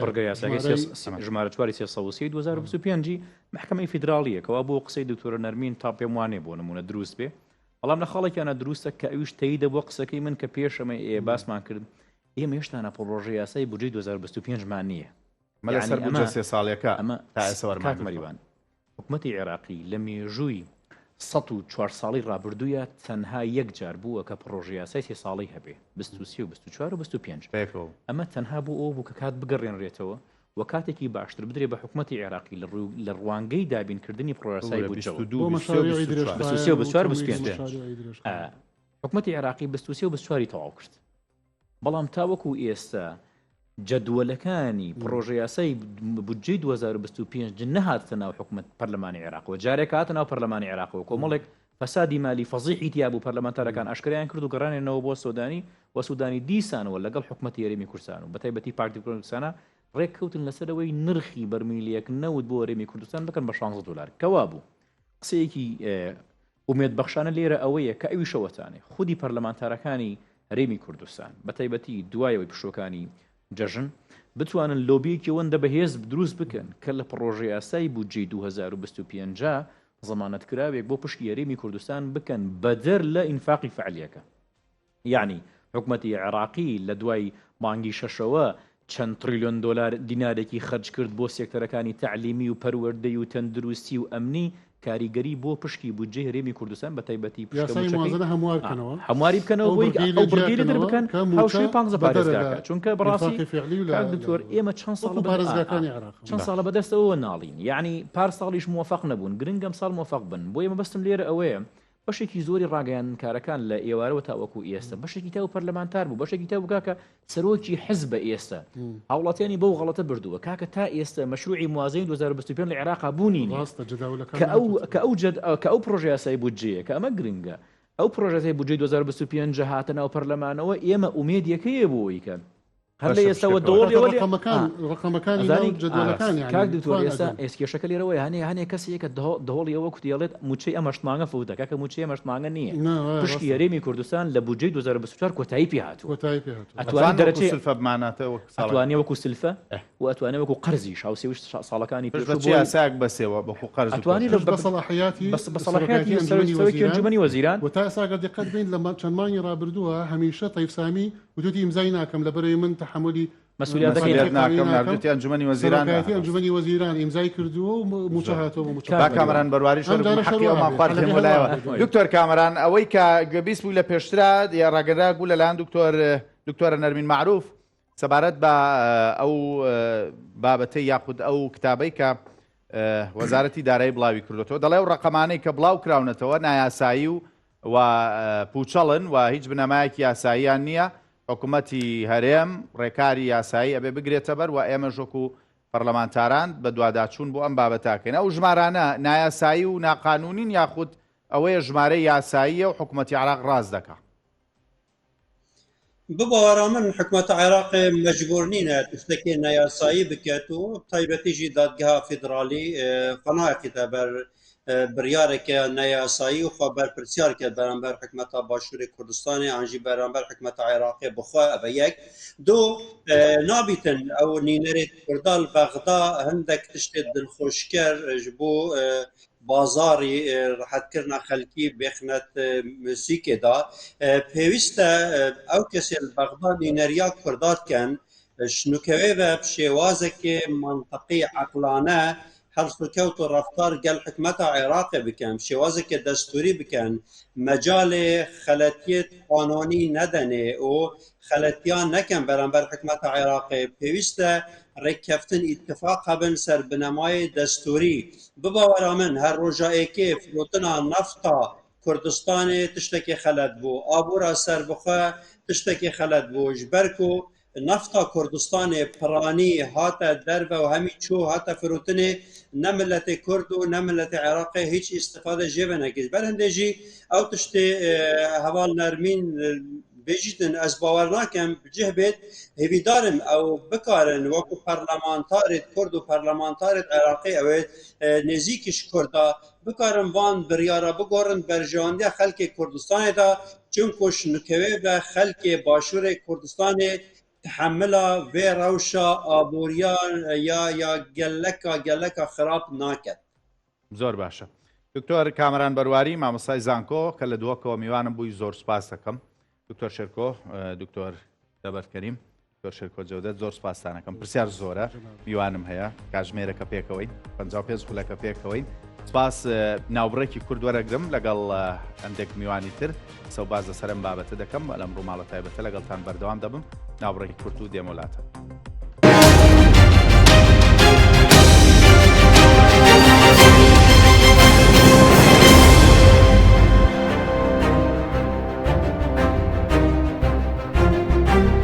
بڕگە یاساکەی ژمارە 4 2025 محکەمەی فیدراڵیەکەوە بۆ قسەی دکتۆرە نەرمین تا پێم وانێ بۆ نمونە دروست بێ، بەڵام لە خاڵێکیانە دروستە کە ئەویش تەیدە بۆ قسەکەی من کە پێشەمە باسمان کرد ئێمە هێشتا پڕۆژە یاسای بودجەی 2025مان نییە. مە لەسەر بودجە 3 ساڵیەکە ئەمە تا ئێستا مەریوان حکوومەتی عێراقی لە مێژووی 104 ساڵی ڕابردوویە تەنها یەک جار بووە کە پڕۆژە یاسای 3 ساڵی هەبێ 23 و 24 و 25 ئەمە تەنها بوو ئەو بوو کە کات بگەڕێنرێتەوە و کاتێکی باشتر بدرێ بە حکوومەتی عێراقی لە ڕوانگەی دابینکردنی پڕۆژەسای حکوومەتی عێراقی 23 و 24 تەواو کرد، بەڵام تاوەکو ئێستا جەدوەلەکانی پڕۆژە یاسای بودجەی 2025 نەهاتە ناو حکوومەت پەرلەمانی عێراقەوە، جارێک هاتە ناو پەرلەمانی عێراقەوە کۆمەڵێک فەسادی مالی فەزیحی تیا بوو پەرلەمانتارەکان ئاشکرایان کرد و گەڕانێنەوە بۆ سودانی و سودانی دیسانەوە لەگەڵ حکوومەتی هەرێمی کوردستان و بەتایبەتی پارتی کوردستانە ڕێککەوتن لەسەرەوەی نرخی بەرمیلیەک نەوت بۆ هەرێمی کوردستان بکەن بە 16 دلار کەوا بوو. قسەیەکی ئومێد بەخشانە لێرە ئەوەیە کە ئەوی شەوەتانێ خودی پەرلەمانتارەکانی هەرێمی کوردستان بەتایبەتی دوایەوەی پشتۆکانی جەژن بتوانن لۆبیەکی وەندە بەهێز دروست بکەن کە لە پڕۆژە یاسای بودجەی 2025 زەمانەت کراوێک بۆ پشتی هەرێمی کوردستان بکەن بەدەر لە ئینفاقی فعلیەکە. یعنی حکوومەتی عێراقی لە دوای مانگی شەشەوە چەند تریلیۆن دلار دینارێکی خەرج کرد بۆ سێکتەرەکانی تعلیمی و پەروەردەی و تەندروستی و ئەمنی کاریگەری بۆ پشکی بودجێ هەرێمی کوردستان بە تایبەتی یاسای موازنە هەمواری بکەنەوە بۆی ئەو بڕگیری دەربکەن هاوشەی 15 پارێزگاکە چونکە بەڕاستی دکتۆر ئێمە چەند ساڵە بەدەستەوە ناڵین یعنی پار ساڵیش موفق نەبوون گرنگم ساڵ موفق بن بۆ ئێمە بەستم لێرە ئەوەیە بەشێکی زۆری ڕاگەیانکارەکان لە ئێوارەوە تاوەکو ئێستا بەشێکی تا و پەرلەمانتار بوو بەشێکی تا بکاکە سەرۆکی حزب بە ئێستا هاوڵاتیانی بەو غەڵەتە بردووە کاکە تا ئێستا مەشروعی موازین 2025 لە عێراقا بوونی کە ئەو پرۆژە یاسایی بودجەیە کە ئەمە گرنگە ئەو پرۆژەی بودجەی 2025 هاتە ناو پەرلەمانەوە ئێمە ئومێدیەکەیە بۆی کە هەر لە ئێستاوە کاک دکتۆر ئێستا ئێسکێشەکە لێرەوەی هەنێ کەسێکە دهۆڵی ئەوە کوتیڵێت موچەی ئەمەشتمانگە فوتە کاکە موچەی ئەمەشتمانگە نییە پشتی هەرێمی کوردستان لە بودجەی 2024 کۆتایی پێ هاتووە ئەتوانێت دەرەچەی ئەتوانێت وەکو سلفە و ئەتوانێت وەکو قەرزی شاوسێ ساڵەکانی ساک بەسێەوە بەخو قەرز ئەتوانێت بەسەڵاحیاتی ئەنجومەنی وەزیران و تا ئێستا دقت بین لە چەند مانگی ڕابردووە هەمیشە تەیب سامی وتوتی ئیمزای ناکەم لەبەرەوەی من تحملی مەسئولیت ناکەم نردوتی ئەنجومەنی وەزیران ئیمزای کردووە و موچە هاتەوە با کامەران بەرواری دکتۆر کامەران ئەوەی کە گەبیست بوو لە پێشترا یا ڕاگەدار بوو لەلایەن دکتۆرە نەرمین معروف سەبارەت بە ئەو بابەتەی یاخود ئەو کتابەی کە وەزارەتی دارایی بڵاوی کردوەوە دەڵێ و ڕقەمانەی کە بڵاو کراونەتەوە نایاسایی و پوچەڵن و هیچ بنەمایەکی یاساییان نییە حکوومەتی هەرێم ڕێکاری یاسایی ئەبێ بگرێتە بەر و ئێمە ژۆکو پەرلەمانتاران بە دوواداچوون بۆ ئەم بابەتاکەین ئەو ژمارانە نایاسایی و ناقانونین یاخود ئەوەیە ژمارەی یاساییە و حکوومەتی عێراق ڕاست دەکات بباوەڕە من حکوومەتە عێراق مەجبوور نینە تشتێکی نایاسایی بکات و تایبەتیژی دادگەها فیدرالی قەناعەتە بەر بڕیارێکە نایاسایی و خوا بەرپرسیار کرد بەرامبەر حکوومەتە باشووری کوردستانی ئەنجی بەرامبەر حکوومەتە عێراقی بخوا ئەبە یەک دو نابیتن ئەو نینەرێت کوردال بەغدا هەندێک تشتێت دڵخۆشکەر ji بۆ بازاری ڕەحەتکردنا خەلکی بێخنەت موسیقێدا پێویستە ئەو کەسێ بەغدا نینەریا کورداتکەن شنوکەوێ بە شێوازێکی منطقی عەقلانە هەڵسوکەوت و ڕەفتار گەل حکوومەتە عێراقی بکەن شێوازێکی دەستوری بکەن مەجاڵێ خەلەتیت قانونی نەدەنێ و خەلەتیان نەکەن بەرامبەر حکوومەتە عێراقی پێویستە ڕێککەفتن ئیتفاق بن سەر بنەمای دەستوری بباوەرە من هەر ڕۆژایەکێ فرۆتنا نەفتا کوردستانی تشتێکی خەلەت بوو ئابوورا سەربخوا تشتێکی خەلەت بوو ژبەرک و نفتا کوردستانی پرانی هاتە دەربە و هەمی چوو هاتە فرۆتنێ نەملەتی کورد و نەملەتی عێراقی هیچ ئیستفادە ژێبە نەکرد بەرهەندێژی ئەو تشتێ هەواڵ نەرمین بێژیتن ئەس باوەڕ ناکەم بجێ بێت هێویدارم ئەو بکارن وەکو پەرلەمانتارێت کورد و پەرلەمانتارێت عێراقی ئەوێت نێزیکیش کووردا بکارن وان بڕیارە بگۆڕن بەرژەوەندیە خەلکی کوردستانێدا چونکو شنوکەوێ بە خەلکی باشووری کوردستانی تحملا وێ ڕەوشە ئابووریان یا گەلەکە خراپ ناکەت زۆر باشە دکتۆر کامەران بەرواری مامۆستای زانکۆ کە لە دووەکەوە میوانم بووی زۆر سپاس دەکەم دکتۆر شێرکۆ دکتۆر دەبەرکەریم دکتۆر شێرکۆ جەودەت زۆر سپاسانەکەم پرسیار زۆرە میوانم هەیە کاتژمێرەکە پێکەوەین 55 خولەکە پێکەوەین سپاس ناوبڕێکی کورد وەرەگرم لەگەڵ هەندێک میوانی تر سەوباز لەسەرم بابەتە دەکەم لەم ڕووماڵە تایبەتە لەگەڵتان بەردەوام دەبم ناوبڕێکی کورد و دێمەولاتە